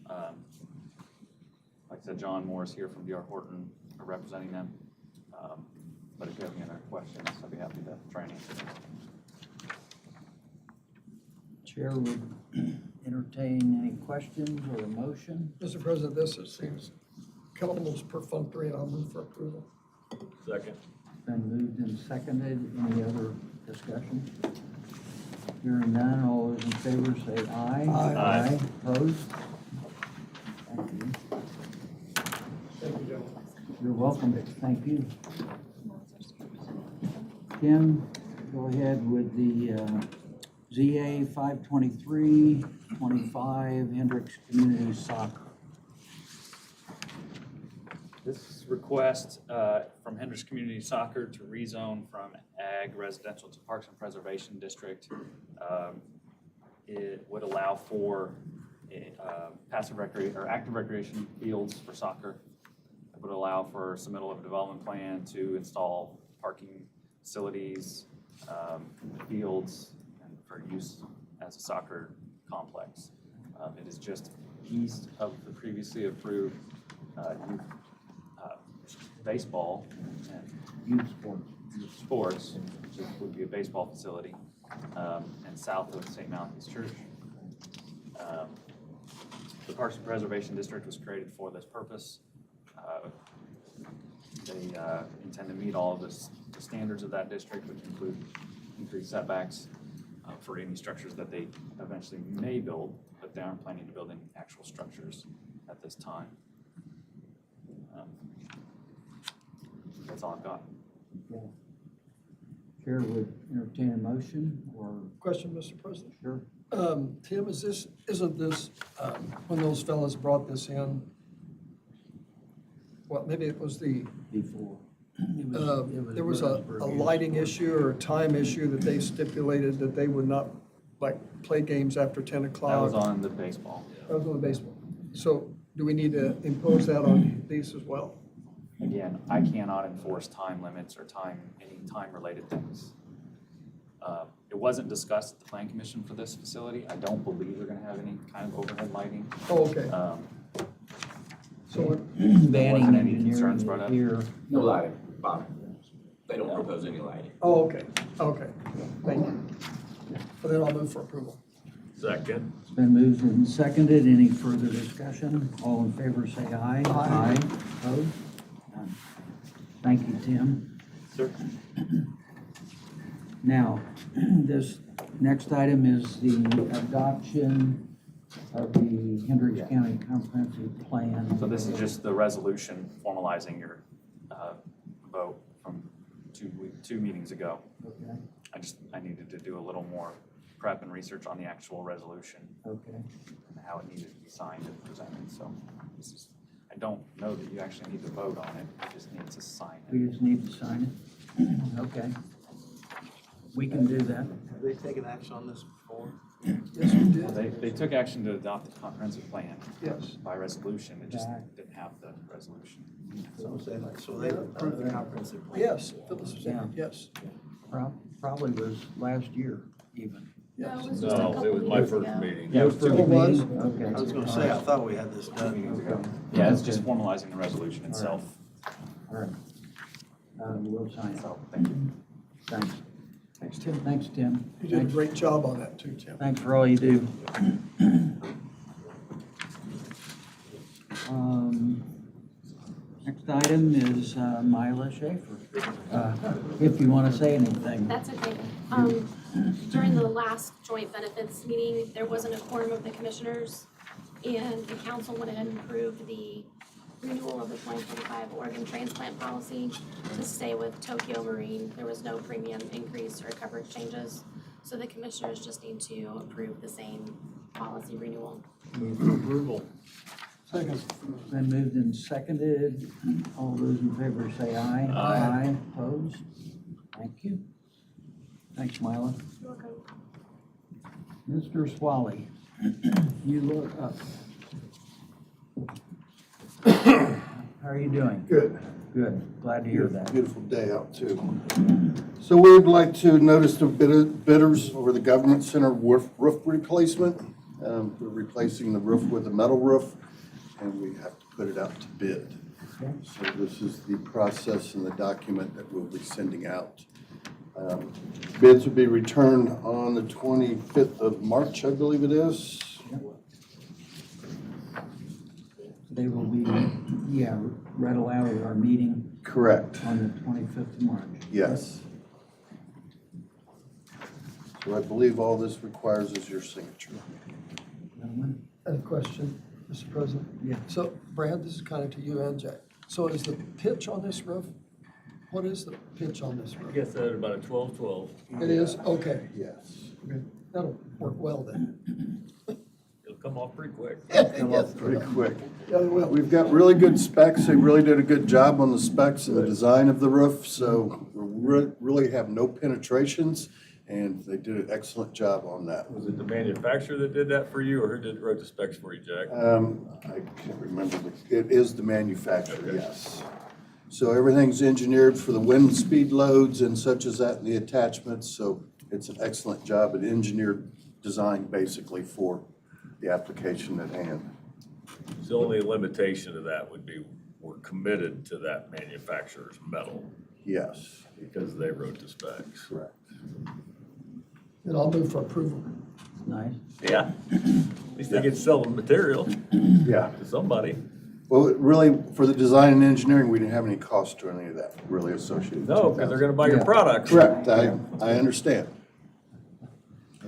Like I said, John Moore is here from D.R. Horton representing them. But if you have any other questions, I'd be happy to try and answer them. Chair would entertain any questions or a motion. Mr. President, this seems almost perfunctory, and I'll move for approval. Second. Been moved and seconded. Any other discussion? Hearing none, all those in favor say aye. Aye. Opposed? Thank you. Thank you, gentlemen. You're welcome. Thank you. Tim, go ahead with the ZA 523-25 Hendricks Community Soccer. This request from Hendricks Community Soccer to rezone from Ag Residential to Parks and Preservation District. It would allow for passive recreation or active recreation fields for soccer. It would allow for submittal of a development plan to install parking facilities, fields, and for use as a soccer complex. It is just east of the previously approved youth baseball and youth sports, which would be a baseball facility, and south of St. Malachy's Church. The Parks and Preservation District was created for this purpose. They intend to meet all of the standards of that district, which include increased setbacks for any structures that they eventually may build, but they aren't planning to build any actual structures at this time. That's all I've got. Okay. Chair would entertain a motion or? Question, Mr. President. Sure. Tim, isn't this, when those fellas brought this in, well, maybe it was the, Before. there was a lighting issue or a time issue that they stipulated that they would not, like, play games after 10 o'clock? That was on the baseball. That was on the baseball. So do we need to impose that on these as well? Again, I cannot enforce time limits or any time-related things. It wasn't discussed at the Plan Commission for this facility. I don't believe they're gonna have any kind of overhead lighting. Oh, okay. So Banning wasn't any concerns brought up. here. No lighting, Bob. They don't propose any lighting. Oh, okay, thank you. Well, then I'll move for approval. Second. It's been moved and seconded. Any further discussion? All in favor say aye. Aye. Opposed? None. Thank you, Tim. Sir? Now, this next item is the adoption of the Hendricks County Comprehensive Plan. So this is just the resolution formalizing your vote from two meetings ago. Okay. I needed to do a little more prep and research on the actual resolution Okay. and how it needed to be signed and presented. So this is, I don't know that you actually need to vote on it. You just need to sign it. We just need to sign it? Okay. We can do that. Have they taken action on this before? Yes, we did. They took action to adopt the comprehensive plan. Yes. By resolution. It just didn't have the resolution. So they approved the comprehensive plan? Yes, Phyllis was in, yes. Probably was last year even. No, it was just a No, couple it was my meetings first ago. meeting. Yeah, it was First two was? meeting? Okay. I was gonna say, I thought we had this done. meetings ago. Yeah, it's just formalizing the resolution itself. All right. We'll sign it. So, thank you. Thanks. Thanks, Tim. Thanks, Tim. You did a great job on that too, Tim. Thanks for all you do. Next item is Mila Schaefer. If you want to say anything. That's okay. During the last joint benefits meeting, there wasn't a quorum of the commissioners, and the council went ahead and approved the renewal of the 2025 organ transplant policy to stay with Tokyo Marine. There was no premium increase or coverage changes, so the commissioners just need to approve the same policy renewal. Move for approval. Second. Been moved and seconded. All those in favor say aye. Aye. Opposed? Thank you. Thanks, Mila. You're welcome. Mr. Swally, you look up. How are you doing? Good. Good. Glad to hear that. Beautiful day out too. So we would like to notice the bidders for the government center roof replacement. We're replacing the roof with a metal roof, and we have to put it out to bid. Okay. So this is the process and the document that we'll be sending out. Bids will be returned on the 25th of March, I believe it is. They will be, read aloud at our meeting Correct. on the 25th of March. Yes. So I believe all this requires is your signature. Gentlemen? I have a question, Mr. President. Yeah. So Brad, this is kind of to you and Jack. So is the pitch on this roof, what is the pitch on this I roof? guess that about a 12-12. It is, okay. Yes. Okay. That'll work well then. It'll come off pretty quick. Come up pretty quick. We've got really good specs. They really did a good job on the specs and the design of the roof, so we really have no penetrations, and they did an excellent job on that. Was it the manufacturer that did that for you, or who wrote the specs for you, Jack? I can't remember. It is the manufacturer, yes. So everything's engineered for the wind speed loads and such as that in the attachments, so it's an excellent job at engineered design basically for the application at hand. The only limitation to that would be we're committed to that manufacturer's metal Yes. because they wrote the specs. Correct. Then I'll move for approval. Nice. Yeah, at least they get to sell the material Yeah. to somebody. Well, really, for the design and engineering, we didn't have any cost to any of that really associated. with No, because they're gonna buy Yeah. your products. Correct. I understand.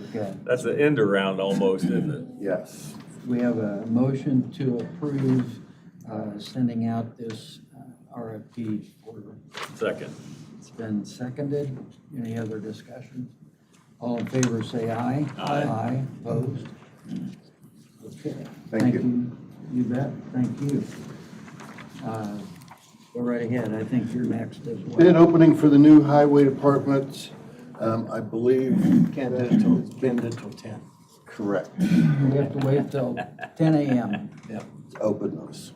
Okay. That's an end around almost, isn't it? Yes. We have a motion to approve sending out this RFP for, Second. it's been seconded. Any other discussion? All in favor, say aye. Aye. Aye, opposed? Okay. Thank you. You bet, thank you. Go right ahead, I think you're next as well. Bid opening for the new highway department, I believe. Can't do it till 10. Correct. We have to wait till 10 a.m. Open those.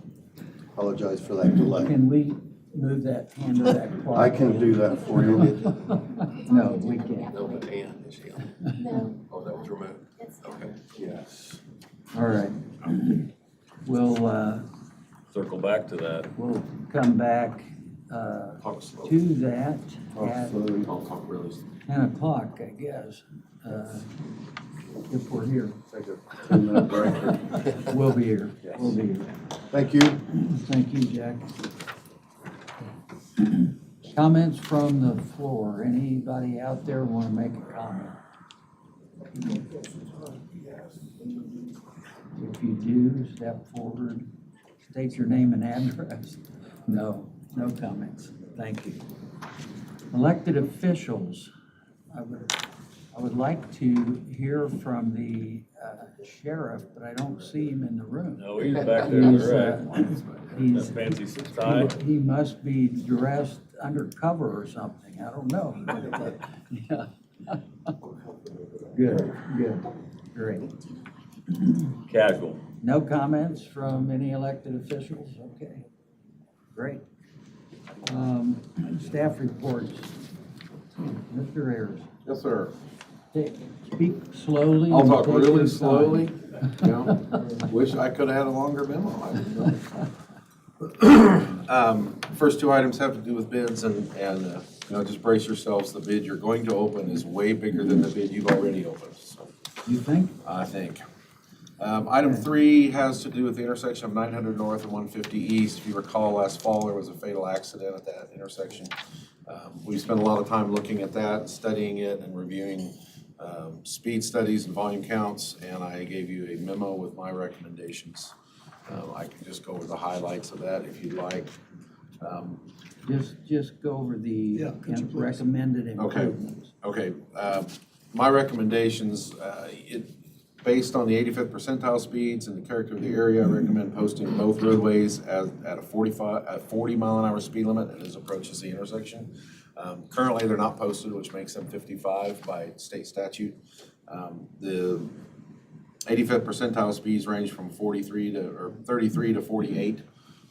Apologize for that delay. Can we move that hand to that clock? I can do that for you. No, we can't. No, but Ann, is she on? No, Oh, that was remote? it's Okay. Yes. All right. We'll, Circle back to that. we'll come back Talk slow. to that at Talk really. 10 o'clock, I guess, if we're here. Take a 2-minute break. We'll be here. We'll be here. Thank you. Thank you, Jack. Comments from the floor. Anybody out there want to make a comment? If you do, step forward, state your name and address. No comments. Thank you. Elected officials. I would like to hear from the sheriff, but I don't see him in the room. No, he's back there, He's, correct. he's, That fancy suit tie. he must be dressed undercover or something. I don't know. Yeah. Good, great. Casual. No comments from any elected officials? Okay, great. Staff reports. Mr. Ayers. Yes, sir. Speak slowly. I'll and talk take your really time. slowly. Wish I could have had a longer memo. I don't know. First two items have to do with bids and just brace yourselves. The bid you're going to open is way bigger than the bid you've already opened, so. You think? I think. Item 3 has to do with the intersection of 900 North and 150 East. If you recall, last fall, there was a fatal accident at that intersection. We spent a lot of time looking at that, studying it, and reviewing speed studies and volume counts, and I gave you a memo with my recommendations. I can just go over the highlights of that if you'd like. Just go over the Yeah, could you please? recommended Okay. improvements. Okay, my recommendations, based on the 85th percentile speeds and the character of the area, I recommend posting both roadways at a 40 mile an hour speed limit as approaches the intersection. Currently, they're not posted, which makes them 55 by state statute. The 85th percentile speeds range from 33 to 48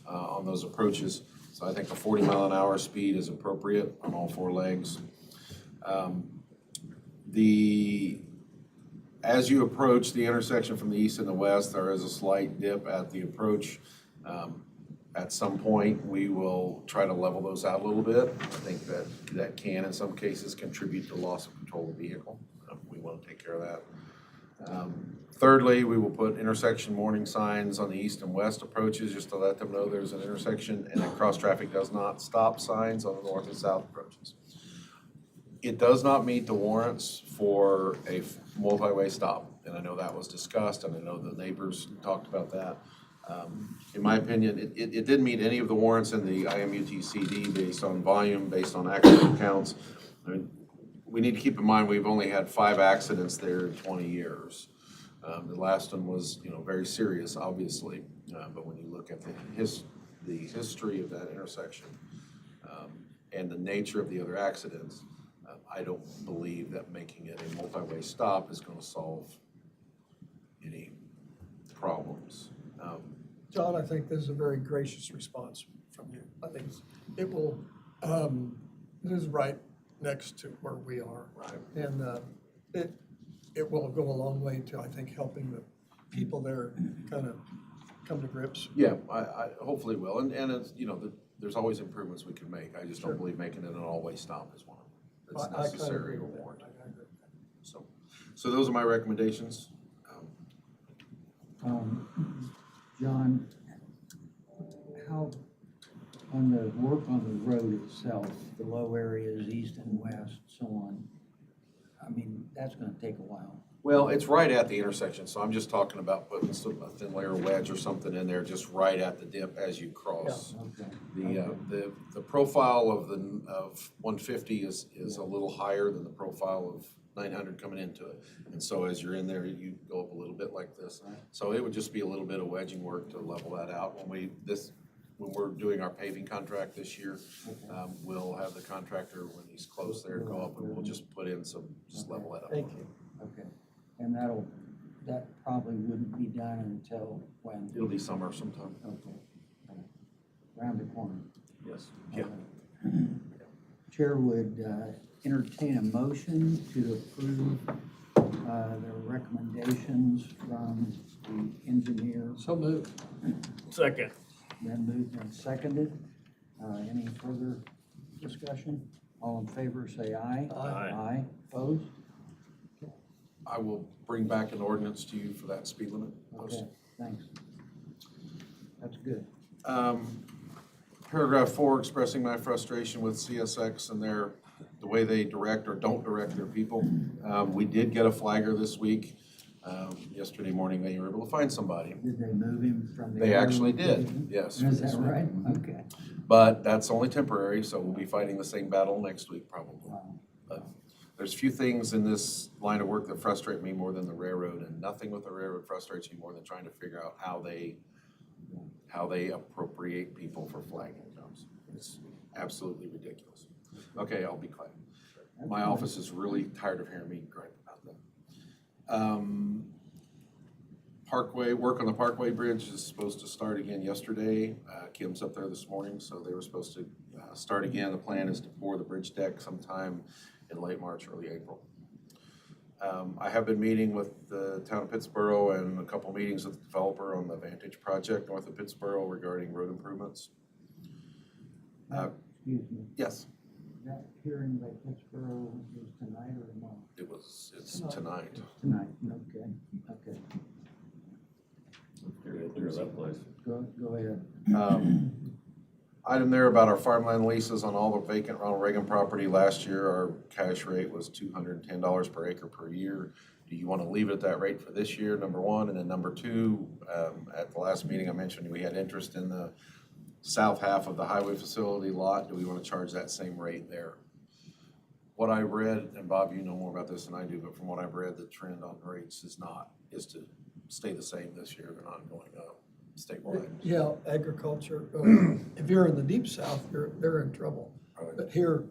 on those approaches. So I think a 40 mile an hour speed is appropriate on all four legs. As you approach the intersection from the east and the west, there is a slight dip at the approach. At some point, we will try to level those out a little bit. I think that can, in some cases, contribute to loss of control of the vehicle. We want to take care of that. Thirdly, we will put intersection warning signs on the east and west approaches just to let them know there's an intersection, and that cross traffic does not stop signs on the north and south approaches. It does not meet the warrants for a multi-way stop, and I know that was discussed, and I know the neighbors talked about that. In my opinion, it didn't meet any of the warrants in the IMUTCD based on volume, based on accident counts. I mean, we need to keep in mind we've only had 5 accidents there in 20 years. The last one was, very serious, obviously, but when you look at the history of that intersection and the nature of the other accidents, I don't believe that making it a multi-way stop is going to solve any problems. John, I think this is a very gracious response from you. I think it will, this is right next to where we are. Right. And it will go a long way to, I think, helping the people there kind of come to grips. Yeah, I hopefully will, and it's, there's always improvements we can make. I just don't believe making it an all-way stop is one of them. That's necessary or warranted. So those are my recommendations. John, how, on the work on the road itself, the low areas, east and west, so on, I mean, that's gonna take a while. Well, it's right at the intersection, so I'm just talking about putting a thin layer wedge or something in there, just right at the dip as you cross. Okay. The profile of 150 is a little higher than the profile of 900 coming into it. And so as you're in there, you go up a little bit like this. So it would just be a little bit of wedging work to level that out. When we're doing our paving contract this year, we'll have the contractor, when he's close there, go up and we'll just put in just level that up. Thank you. Okay, and that probably wouldn't be done until when? It'll be summer sometime. Okay, around the corner. Yes. Yeah. Chair would entertain a motion to approve the recommendations from the engineer. So moved. Second. Then moved and seconded. Any further discussion? All in favor, say aye. Aye. Aye. Opposed? I will bring back an ordinance to you for that speed limit. Okay, thanks. That's good. Paragraph 4, expressing my frustration with CSX and the way they direct or don't direct their people. We did get a flagger this week. Yesterday morning, they were able to find somebody. Did they move him from the? They other actually location? did, yes. Is that right? Okay. But that's only temporary, so we'll be fighting the same battle next week probably. Wow. But there's few things in this line of work that frustrate me more than the railroad, and nothing with the railroad frustrates me more than trying to figure out how they appropriate people for flagging jobs. It's absolutely ridiculous. Okay, I'll be quiet. My office is really tired of hearing me gripe about that. Parkway, work on the Parkway Bridge is supposed to start again yesterday. Kim's up there this morning, so they were supposed to start again. The plan is to pour the bridge deck sometime in late March, early April. I have been meeting with the town of Pittsboro and a couple meetings with the developer on the Vantage project north of Pittsboro regarding road improvements. Excuse me. Yes. That hearing by Pittsboro is tonight or tomorrow? It's tonight. Tonight, okay, okay. You're in that place. Go ahead. Item there about our farmland leases on all the vacant Ronald Reagan property. Last year, our cash rate was $210 per acre per year. Do Do you want to leave it at that rate for this year, number one? And then number two, at the last meeting I mentioned we had interest in the south half of the highway facility lot. Do we want to charge that same rate there? What I read, and Bob, you know more about this than I do, but from what I've read, the trend on rates is to stay the same this year. They're not going up statewide. Yeah, agriculture, if you're in the deep south, they're in trouble. Right. But here,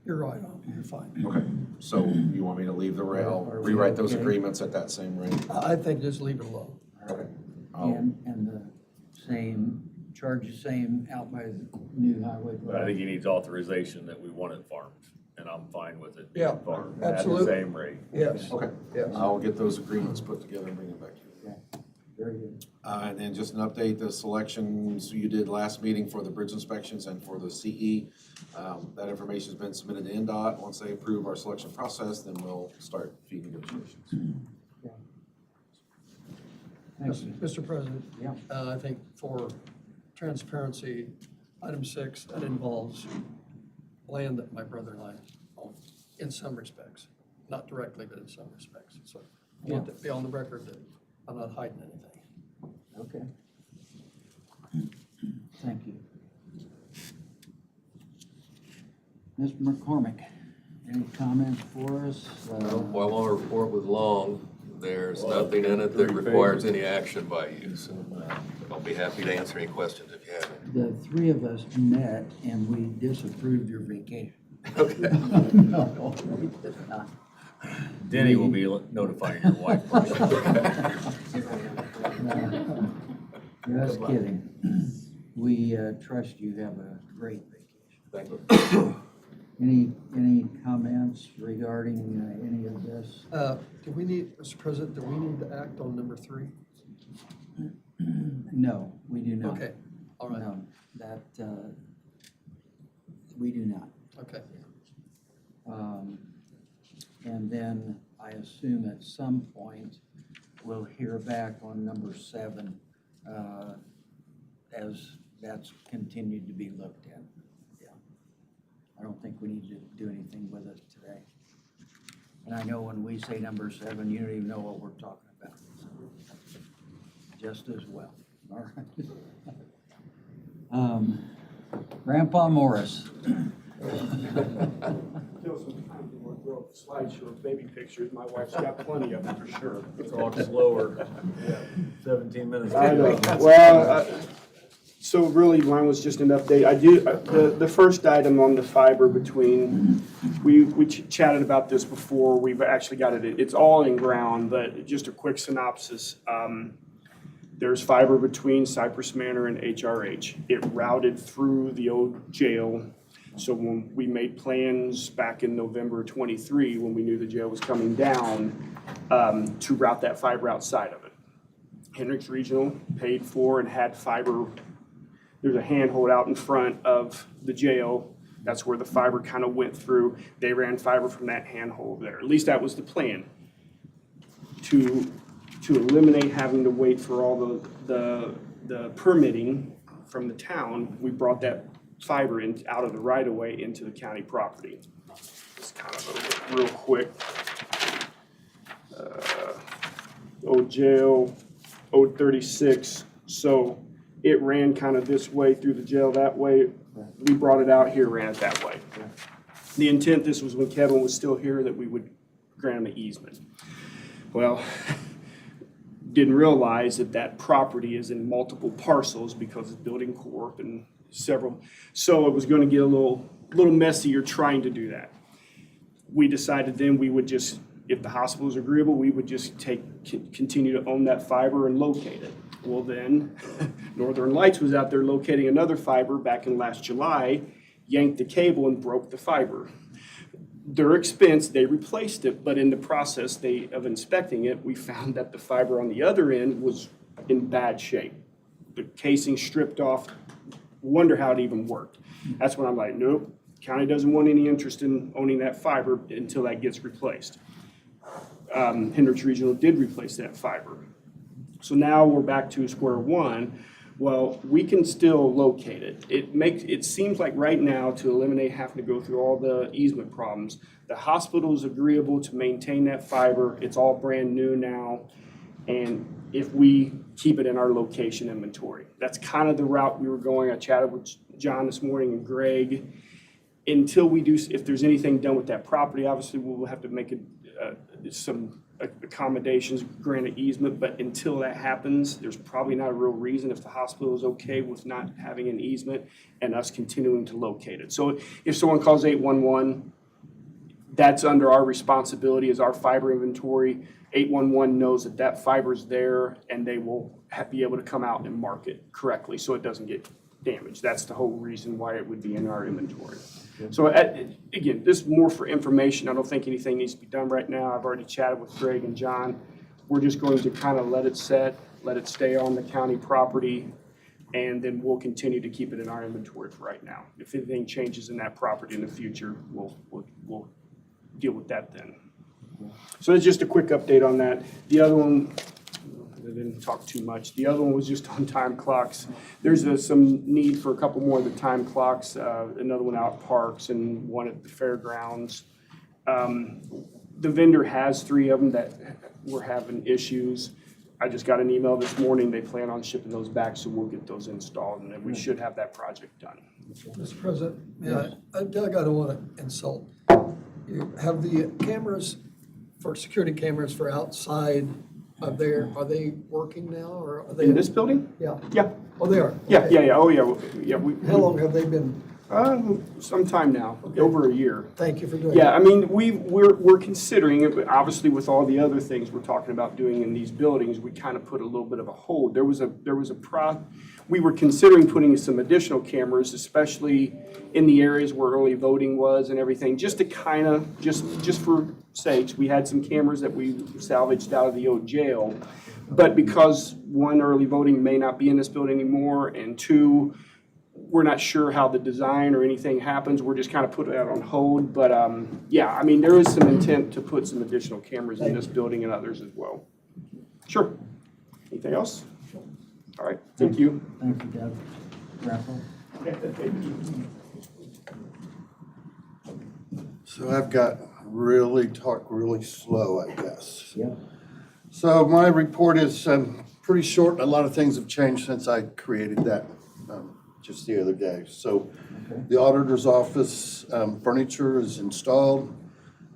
you're right on, you're fine. Okay, so you want me to leave the rate, I'll rewrite those agreements at that same rate? I think just leave it alone. Okay. And the same, charge the same out by the new highway. But I think he needs authorization that we want it farmed, and I'm fine with it Yeah, being farmed absolutely. at the same rate. Yes. Okay, Yes. I'll get those agreements put together and bring them back to you. Very good. And then just an update, the selections you did last meeting for the bridge inspections and for the CE, that information's been submitted to NDOT. Once they approve our selection process, then we'll start fee negotiations. Thank you. Mr. President? Yeah. I think for transparency, item 6, that involves land that my brother and I own in some respects. Not directly, but in some respects. So I want to be on the record that I'm not hiding anything. Okay. Thank you. Mr. McCormick, any comments for us? While our report was long, there's nothing in it that requires any action by you, so I'll be happy to answer any questions if you have any. The three of us met and we disapproved your vacation. Okay. No, we did not. Denny will be notifying your wife. Just kidding. We trust you have a great vacation. Thank you. Any comments regarding any of this? Do we need, Mr. President, do we need to act on number 3? No, we do not. Okay, all right. No, that, we do not. Okay. And then I assume at some point we'll hear back on number 7 as that's continued to be looked at. Yeah. I don't think we need to do anything with it today. And I know when we say number 7, you don't even know what we're talking about. So, just as well. All right. Grandpa Morris. Slideshow of baby pictures. My wife's got plenty of them for sure. Talk slower. 17 minutes. I know. Well, so really mine was just an update. I do, the first item on the fiber between, we chatted about this before. We've actually got it, it's all in ground, but just a quick synopsis. There's fiber between Cypress Manor and HRH. It routed through the old jail. So when we made plans back in November 23, when we knew the jail was coming down, to route that fiber outside of it. Hendricks Regional paid for and had fiber. There's a handhold out in front of the jail. That's where the fiber kind of went through. They ran fiber from that handhold there. At least that was the plan. To eliminate having to wait for all the permitting from the town, we brought that fiber in out of the right of way into the county property. Just kind of real quick. Old jail, old 36. So it ran kind of this way through the jail that way. We brought it out here, ran it that way. The intent, this was when Kevin was still here, that we would grant him an easement. Well, didn't realize that that property is in multiple parcels because it's building corp and several. So it was going to get a little messier trying to do that. We decided then we would just, if the hospital is agreeable, we would just continue to own that fiber and locate it. Well then, Northern Lights was out there locating another fiber back in last July, yanked the cable and broke the fiber. Their expense, they replaced it, but in the process of inspecting it, we found that the fiber on the other end was in bad shape. The casing stripped off, wonder how it even worked. That's when I'm like, nope, county doesn't want any interest in owning that fiber until that gets replaced. Hendricks Regional did replace that fiber. So now we're back to square one. Well, we can still locate it. It seems like right now, to eliminate having to go through all the easement problems, the hospital is agreeable to maintain that fiber. It's all brand new now. And if we keep it in our location inventory, that's kind of the route we were going. I chatted with John this morning and Greg. Until we do, if there's anything done with that property, obviously we'll have to make some accommodations, grant an easement, but until that happens, there's probably not a real reason if the hospital is okay with not having an easement and us continuing to locate it. So if someone calls 811, that's under our responsibility as our fiber inventory. 811 knows that that fiber's there and they will be able to come out and mark it correctly so it doesn't get damaged. That's the whole reason why it would be in our inventory. So again, this is more for information. I don't think anything needs to be done right now. I've already chatted with Greg and John. We're just going to kind of let it set, let it stay on the county property, and then we'll continue to keep it in our inventory for right now. If anything changes in that property in the future, we'll deal with that then. So that's just a quick update on that. The other one, I didn't talk too much. The other one was just on time clocks. There's some need for a couple more of the time clocks, another one out at Parks and one at the fairgrounds. The vendor has 3 of them that were having issues. I just got an email this morning. They plan on shipping those back, so we'll get those installed, and then we should have that project done. Mr. President, Doug, I don't want to insult. You have the cameras, for security cameras for outside of there, are they working now, or are they? In this building? Yeah. Yeah. Oh, they are? Yeah, Okay. yeah, oh, yeah, yeah. How long have they been? Some time now, Okay. over a year. Thank you for doing that. Yeah, I mean, we're considering it, but obviously with all the other things we're talking about doing in these buildings, we kind of put a little bit of a hold. We were considering putting some additional cameras, especially in the areas where early voting was and everything, just to kind of, just for sakes, we had some cameras that we salvaged out of the old jail. But because one, early voting may not be in this building anymore, and 2, we're not sure how the design or anything happens. We're just kind of putting that on hold. But yeah, I mean, there is some intent to put some additional cameras in this building and others as well. Sure. Anything else? All right. Thank you. Thank you, Doug. Raffle? So I've got talk really slow, I guess. Yeah. So my report is pretty short. A lot of things have changed since I created that just the other day. So the auditor's office furniture is installed.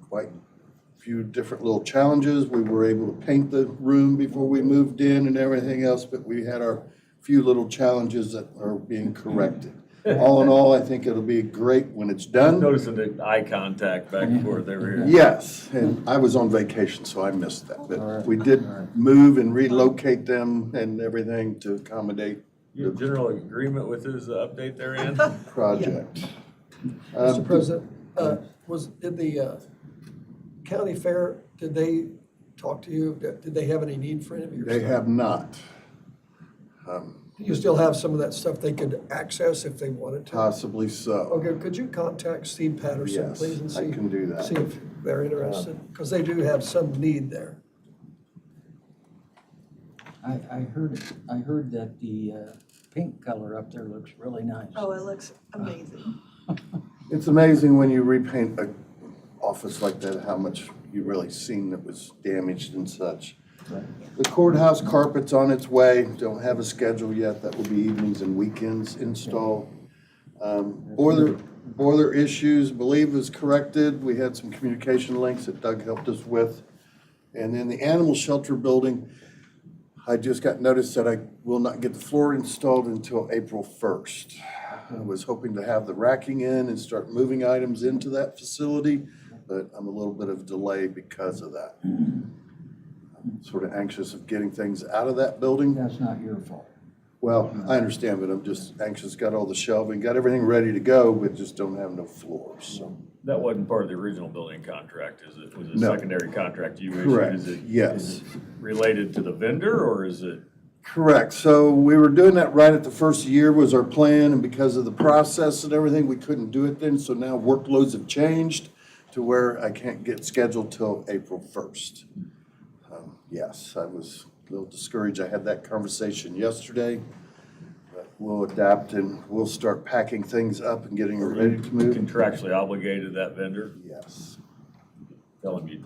Quite a few different little challenges. We were able to paint the room before we moved in and everything else, but we had our few little challenges that are being corrected. All in all, I think it'll be great when it's done. Noticing the eye contact back and forth over here. Yes, and I was on vacation, so I missed that. But we did move and relocate them and everything to accommodate You have general agreement with his update there, Ann? project. Mr. President, did the county fair, did they talk to you? Did they have any need for any of your stuff? They have not. Do you still have some of that stuff they could access if they wanted to? Possibly so. Okay, could you contact Steve Patterson, Yes, please, and I see? can do that. See if they're interested, because they do have some need there. I heard that the pink color up there looks really nice. Oh, it looks amazing. It's amazing when you repaint an office like that, how much you really seen that was damaged and such. The courthouse carpet's on its way. Don't have a schedule yet. That will be evenings and weekends installed. Boiler issues, believe is corrected. We had some communication links that Doug helped us with. And then the animal shelter building, I just got notice that I will not get the floor installed until April 1st. I was hoping to have the racking in and start moving items into that facility, but I'm a little bit of delay because of that. I'm sort of anxious of getting things out of that building. That's not your fault. Well, I understand, but I'm just anxious, got all the shelving, got everything ready to go, but just don't have no floors, so. That wasn't part of the original building contract, is it? Was it a No. secondary contract you issued? Correct, Is it- yes. is it related to the vendor, or is it? Correct. So we were doing that right at the first year was our plan, and because of the process and everything, we couldn't do it then. So now workloads have changed to where I can't get scheduled till April 1st. Yes, I was a little discouraged. I had that conversation yesterday. we'll adapt and we'll start packing things up and getting ready to move. Contractually obligated that vendor? Yes. Tell them you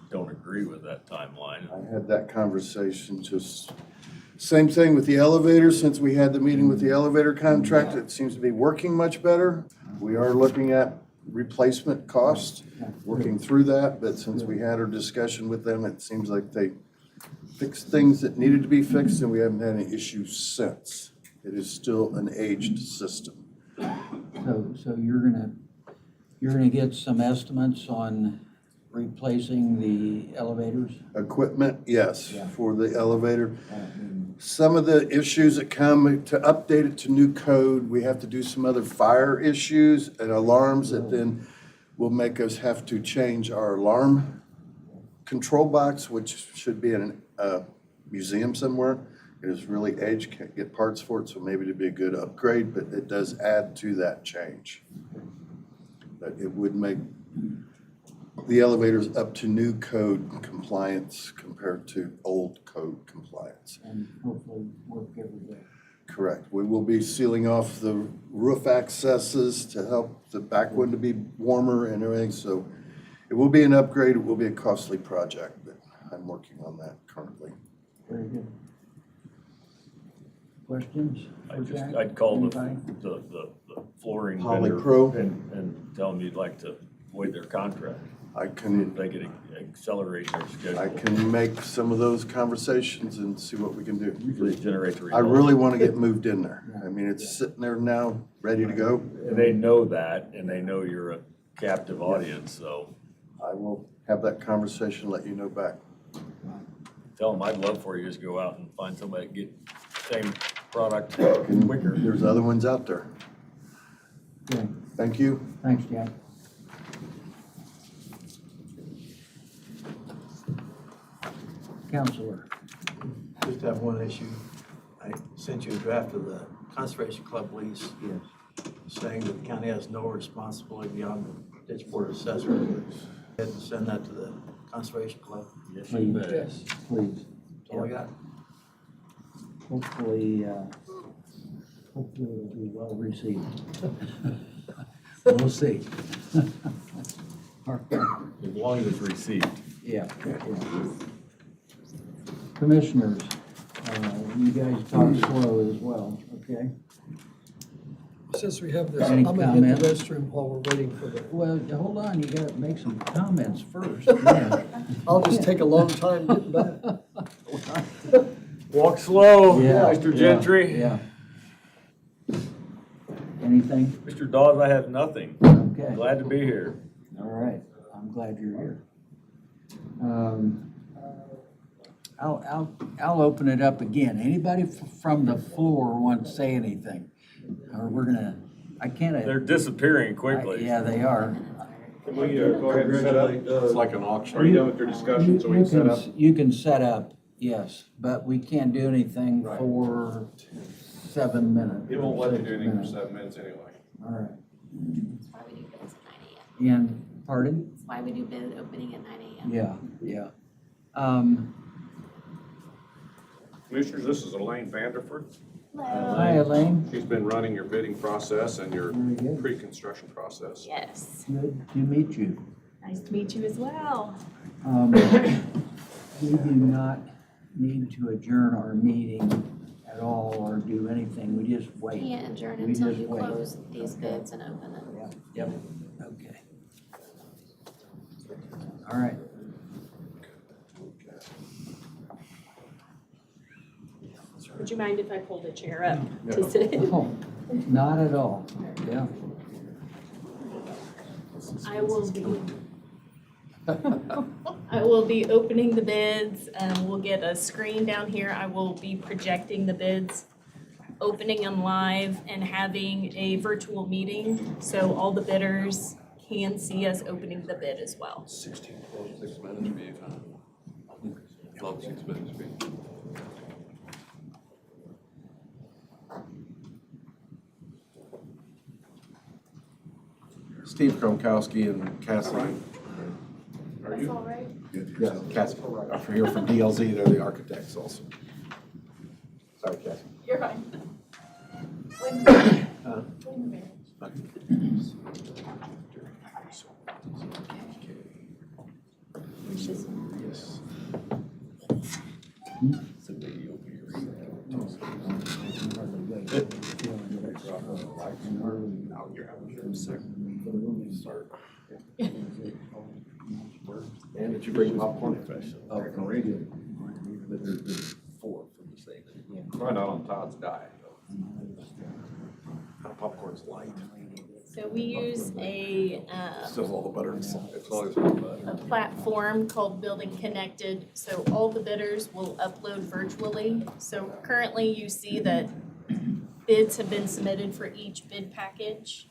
don't agree with that timeline. I had that conversation, just same thing with the elevator. Since we had the meeting with the elevator contract, it seems to be working much better. We are looking at replacement costs, working through that, but since we had our discussion with them, it seems like they fixed things that needed to be fixed and we haven't had any issues since. It is still an aged system. So you're gonna get some estimates on replacing the elevators? Equipment, yes, for the elevator. Some of the issues that come to update it to new code, we have to do some other fire issues and alarms that then will make us have to change our alarm control box, which should be in a museum somewhere. It is really aged, can't get parts for it, so maybe it'd be a good upgrade, but it does add to that change. But it would make the elevators up to new code compliance compared to old code compliance. And hopefully work every day. Correct. We will be sealing off the roof accesses to help the back window be warmer and everything, so it will be an upgrade. It will be a costly project, but I'm working on that currently. Very good. Questions for Jack? I'd call Anybody? the flooring Poly vendor Pro? and tell them you'd like to void their contract. I can, If they could accelerate their schedule. I can make some of those conversations and see what we can do. Usually generate the I results. really want to get moved in there. I mean, it's sitting there now, ready to go. And they know that, and they know you're a captive audience, so I will have that conversation, let you know back. tell them I'd love for you to just go out and find somebody to get same product And quicker. There's other ones out there. Okay. Thank you. Thanks, Jack. Counselor. Just have one issue. I sent you a draft of the Conservation Club lease. Yes. Saying that the county has no responsibility beyond the ditch board assessor. Go ahead and send that to the Conservation Club. Yes, Please. bet. Yes. Please. That's all I got. Hopefully it'll be well received. We'll see. As long as it's received. Yeah. Commissioners, you guys talk slow as well, okay? Since we have this, Any I'm gonna hit the comments? restroom while we're waiting for the, Well, hold on, you gotta make some comments first. Yeah. I'll just take a long time getting back. Walk slow, Yeah, Mr. yeah, Gentry. Yeah. Anything? Mr. Dawes, I have nothing. Okay. Glad to be here. All right, I'm glad you're here. I'll open it up again. Anybody from the floor want to say anything? Or we're gonna, I can't. They're disappearing quickly. Yeah, they are. Can we go ahead and set up? It's like an auction. Are you done with your discussion so we can set up? You can set up, yes, but we can't do anything for 7 minutes. It won't let you do anything for 7 minutes anyway. All right. That's why we do bids at 9 a.m. And, pardon? That's why we do bid opening at 9 a.m. Yeah. Commissioners, this is Elaine Vanderford. Hi, Elaine. She's been running your bidding process and your Very good. pre-construction process. Yes, Good to meet you. nice to meet you as well. We do not need to adjourn our meeting at all or do anything. We just wait. Can't adjourn We until just you wait. close these bids and open it. Yep. Okay. All right. Would you mind if I pulled a chair up to sit? Oh, not at all. Yeah. I will be opening the bids, we'll get a screen down here, I will be projecting the bids, opening them live and having a virtual meeting, so all the bidders can see us opening the bid as well. 6 minutes would be fine. Long 6 minutes would be. Steve Kromkowski and Cassie. Are That's you? all right. Yeah, Cassie, I'm here from DLZ, they're the architects also. Sorry, Cassie. You're fine. Yes. And did you bring popcorn? Oh, from radio. But there's four from the same. Right out on Todd's diet. Popcorn's light. So we use a, Still all the butter inside. It's always butter. a platform called Building Connected. So all the bidders will upload virtually. So currently you see that bids have been submitted for each bid package.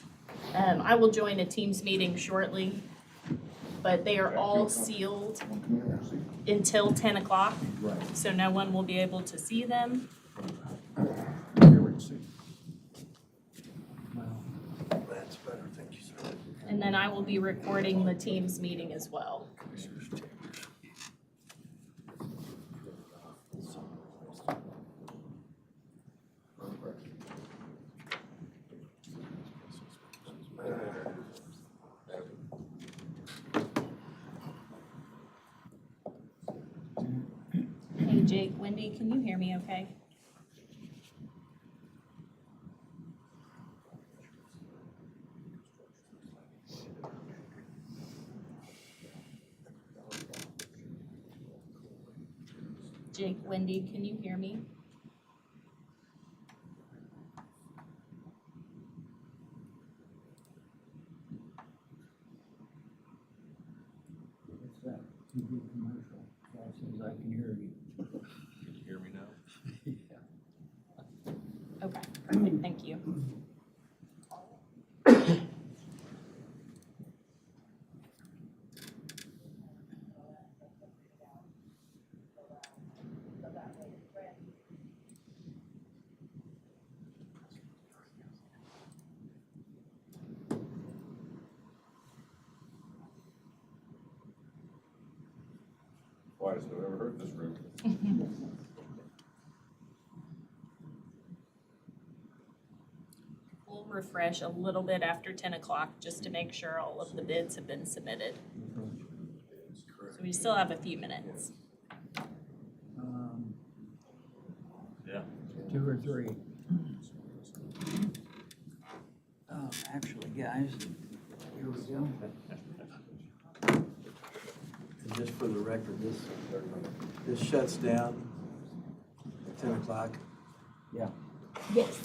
I will join a Teams meeting shortly, but they are all sealed until 10 o'clock. So no one will be able to see them. That's better, thank you, sir. And then I will be recording the Teams meeting as well. Hey Jake, Wendy, can you hear me okay? Jake, Wendy, can you hear me? What's that? TV commercial. As soon as I can hear you. Can you hear me now? Okay, perfect, thank you. Quietest I've ever heard this room. We'll refresh a little bit after 10 o'clock just to make sure all of the bids have been submitted. So we still have a few minutes. Yeah. 2 or 3. Actually, guys, here we go. And just for the record, this shuts down at 10 o'clock, Yeah. Yes.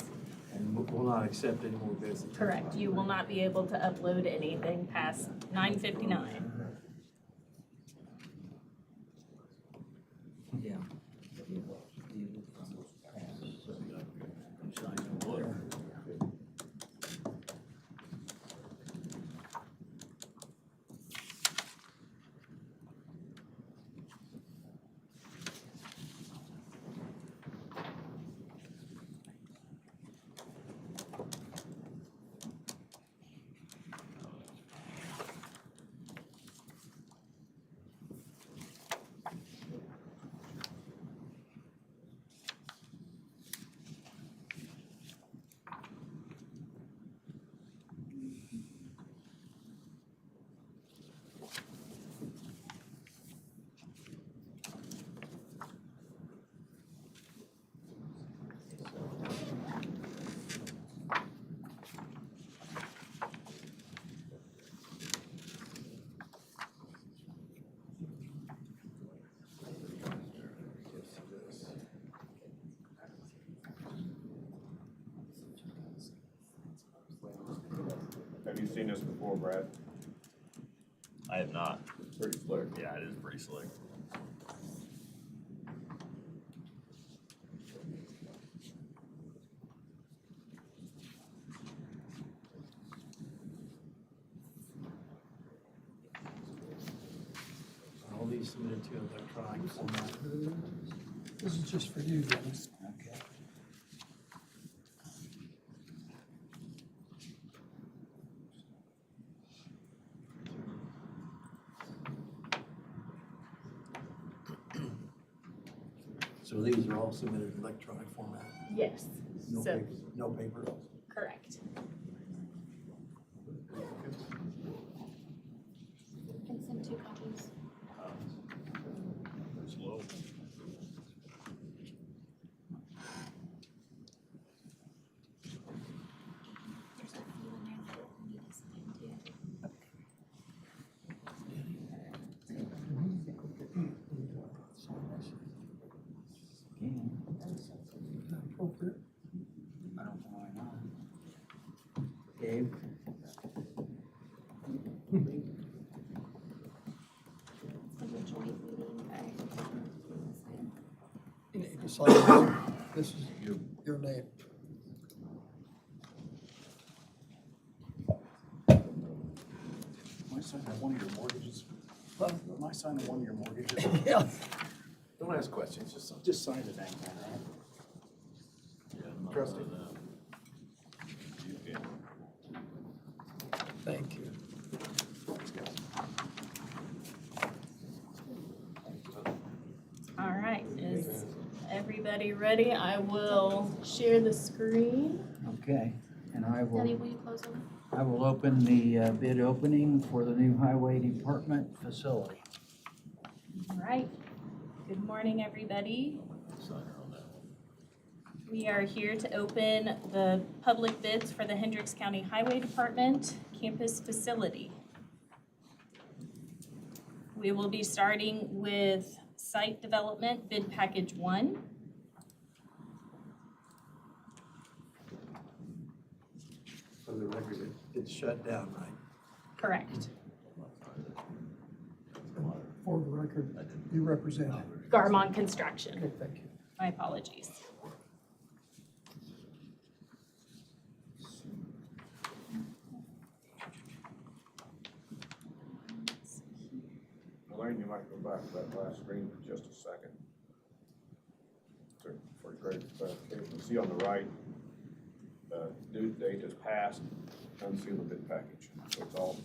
and we'll not accept any more bids. Correct, you will not be able to upload anything past 9:59. Yeah. Sign over there. Have you seen this before, Brad? I have not. It's pretty slick. Yeah, it is pretty slick. All these submitted to electronic format. This is just for you, Dennis. Okay. So these are all submitted in electronic format. Yes. No So, paper, no paper. correct. Can send 2 copies. It's low. There's a few in there that I need to sign too. Appropriate. I don't know why not. Dave? It's like a joint meeting, You need to sign this. This is your name. My son had one of your mortgages. My son had one of your mortgages. Yeah. Don't ask questions, Just sign the dang thing, right? Trustee. Thank you. All right, is everybody ready? I will share the screen. Okay, and I Debbie, will, will you close on? I will open the bid opening for the new highway department facility. All right. Good morning, everybody. We are here to open the public bids for the Hendricks County Highway Department campus facility. We will be starting with site development bid package 1. For the record, it's shut down, right? Correct. For the record, you represent. Garmon Construction. Okay, thank you. My apologies. Elaine, you might go back to that last screen for just a second. For greater clarification, see on the right, due date is passed, unseal the bid package, so it's all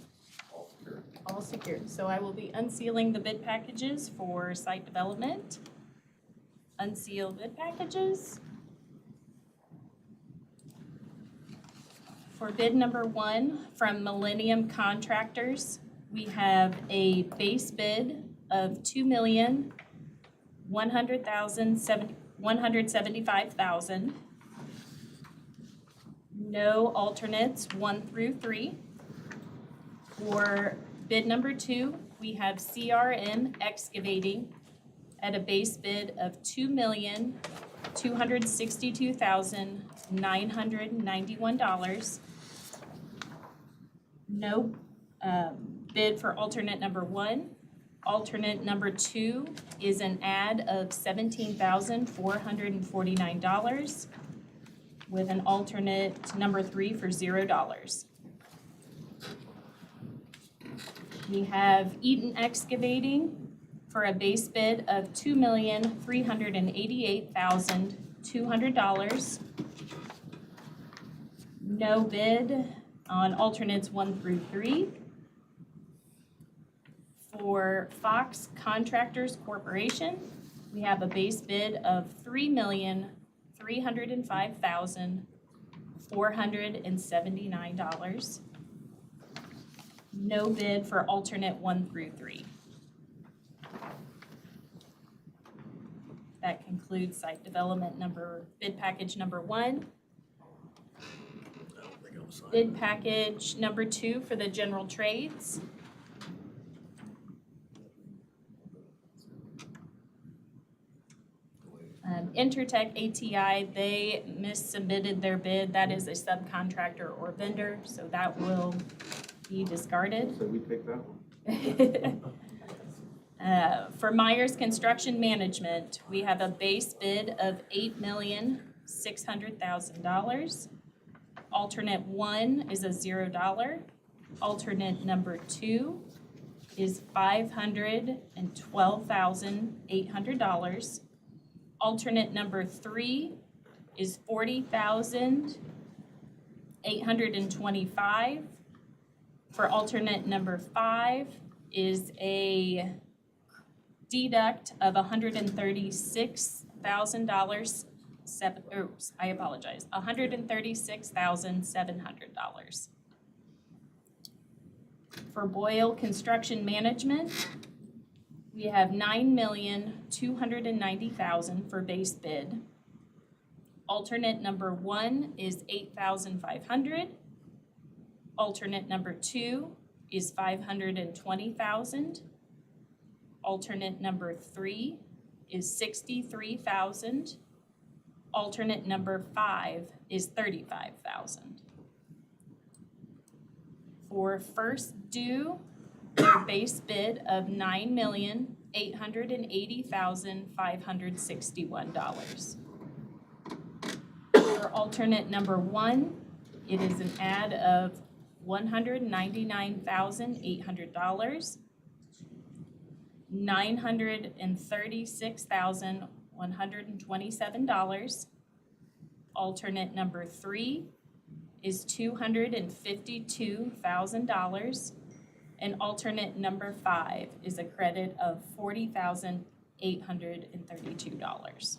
secure. All secured. So I will be unsealing the bid packages for site development. Unseal bid packages. For bid number 1 from Millennium Contractors, we have a base bid of $2,175,000. No alternates 1 through 3. For bid number 2, we have CRM Excavating at a base bid of $2,262,991. No bid for alternate number 1. Alternate number 2 is an add of $17,449 with an alternate number 3 for $0. We have Eaton Excavating for a base bid of $2,388,200. No bid on alternates 1 through 3. For Fox Contractors Corporation, we have a base bid of $3,305,479. No bid for alternate 1 through 3. That concludes site development bid package number 1. Bid package number 2 for the general trades. Intertech ATI, they missubmitted their bid. That is a subcontractor or vendor, so that will be discarded. So we take that one? For Myers Construction Management, we have a base bid of $8,600,000. Alternate 1 is a $0. Alternate number 2 is $512,800. Alternate number 3 is $40,825. For alternate number 5 is a deduct of $136,000 $136,700. For Boyle Construction Management, we have $9,290,000 for base bid. Alternate number 1 is $8,500. Alternate number 2 is $520,000. Alternate number 3 is $63,000. Alternate number 5 is $35,000. For First Due, their base bid of $9,880,561. For alternate number 1, it is an add of $199,800, $936,127. Alternate number 3 is $252,000, and alternate number 5 is a credit of $40,832.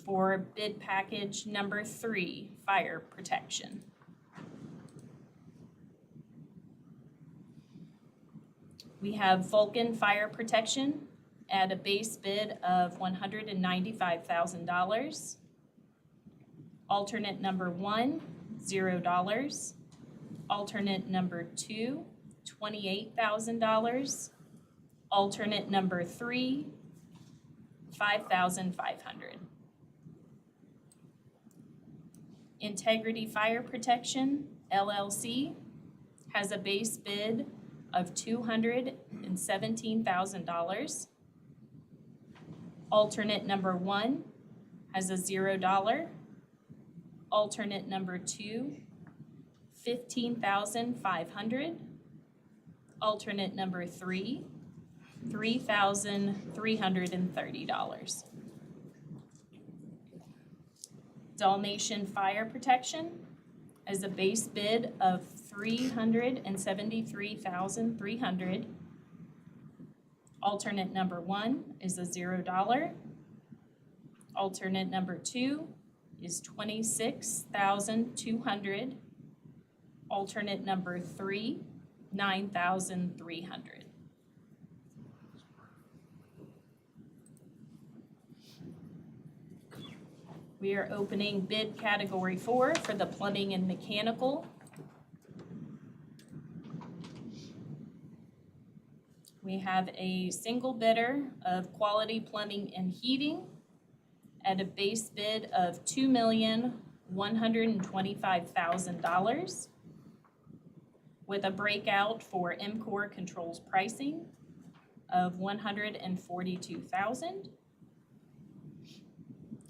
For bid package number 3, fire protection. We have Vulcan Fire Protection at a base bid of $195,000. Alternate number 1, $0. Alternate number 2, $28,000. Alternate number 3, $5,500. Integrity Fire Protection, LLC, has a base bid of $217,000. Alternate number 1 has a $0. Alternate number 2, $15,500. Alternate number 3, $3,330. Dalmatian Fire Protection has a base bid of $373,300. Alternate number 1 is a $0. Alternate number 2 is $26,200. Alternate number 3, $9,300. We are opening bid category 4 for the plumbing and mechanical. We have a single bidder of Quality Plumbing and Heating at a base bid of $2,125,000 with a breakout for MCOR Controls pricing of $142,000.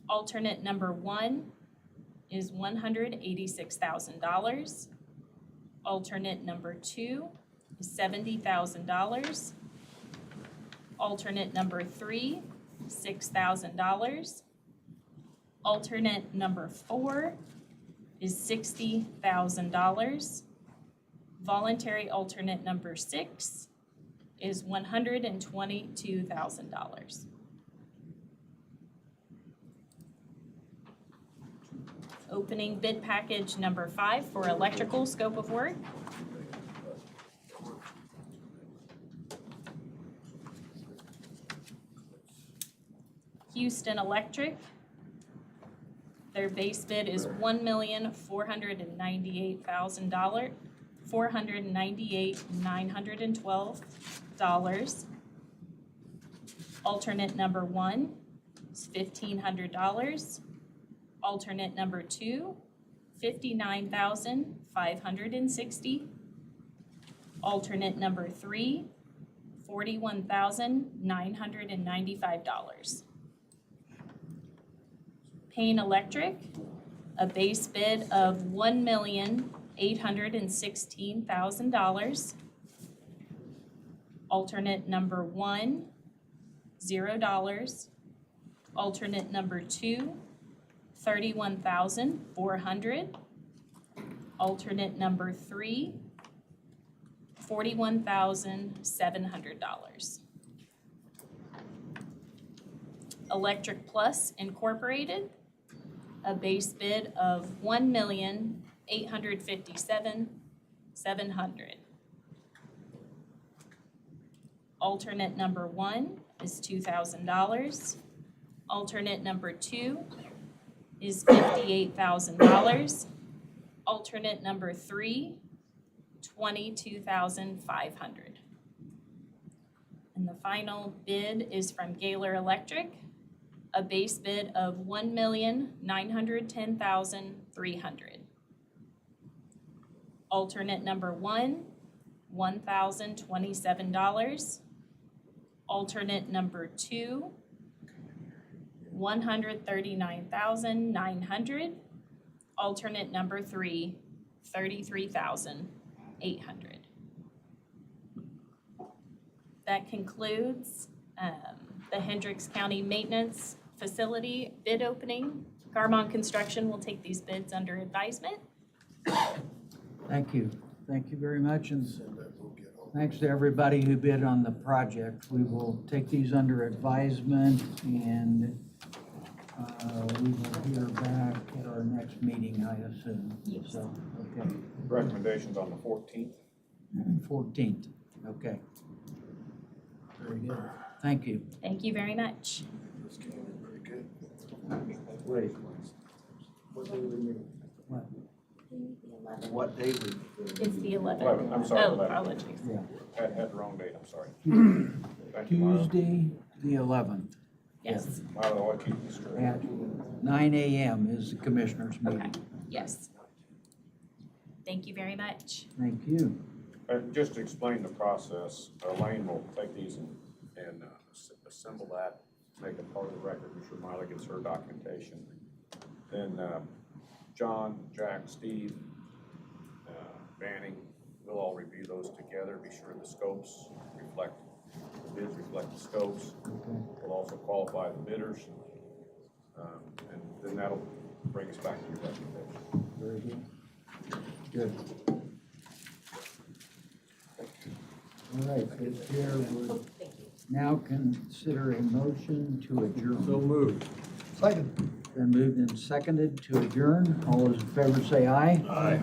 Alternate number 1 is $186,000. Alternate number 2 is $70,000. Alternate number 3, $6,000. Alternate number 4 is $60,000. Voluntary alternate number 6 is $122,000. Opening bid package number 5 for electrical scope of work. Houston Electric, their base bid is $1,498,000, $498,912. Alternate number 1 is $1,500. Alternate number 2, $59,560. Alternate number 3, $41,995. Payne Electric, a base bid of $1,816,000. Alternate number 1, $0. Alternate number 2, $31,400. Alternate number 3, $41,700. Electric Plus Incorporated, a base bid of $1,857,700. Alternate number 1 is $2,000. Alternate number 2 is $58,000. Alternate number 3, $22,500. And the final bid is from Gaylor Electric, a base bid of $1,910,300. Alternate number 1, $1,027. Alternate number 2, $139,900. Alternate number 3, $33,800. That concludes the Hendricks County Maintenance Facility bid opening. Garmon Construction will take these bids under advisement. Thank you. Thank you very much, and thanks to everybody who bid on the project. We will take these under advisement, and we will hear back at our next meeting, I assume. Yes. So, okay. Recommendations on the 14th? 14th, okay. Very good. Thank you. Thank you very much. Wait. What day we? It's the 11th. 11th, I'm sorry, Oh, 11th. apologies. Yeah. Had the wrong date, I'm sorry. Thank you, Myra. Tuesday, the 11th. Yes. Myra, I'll keep you straight. At 9 a.m. is the commissioners' Okay, meeting. yes. Thank you very much. Thank you. And just to explain the process, Elaine will take these and assemble that, make it part of the record, be sure Myra gets her documentation. Then John, Jack, Steve, Banning, we'll all review those together, be sure the scopes reflect, the bids reflect the scopes. We'll also qualify the bidders, and then that'll bring us back to your recommendation. Very good. Good. All right, the chair would now consider a motion to adjourn. So moved. Second. Been moved and seconded to adjourn. All those in favor say aye. Aye.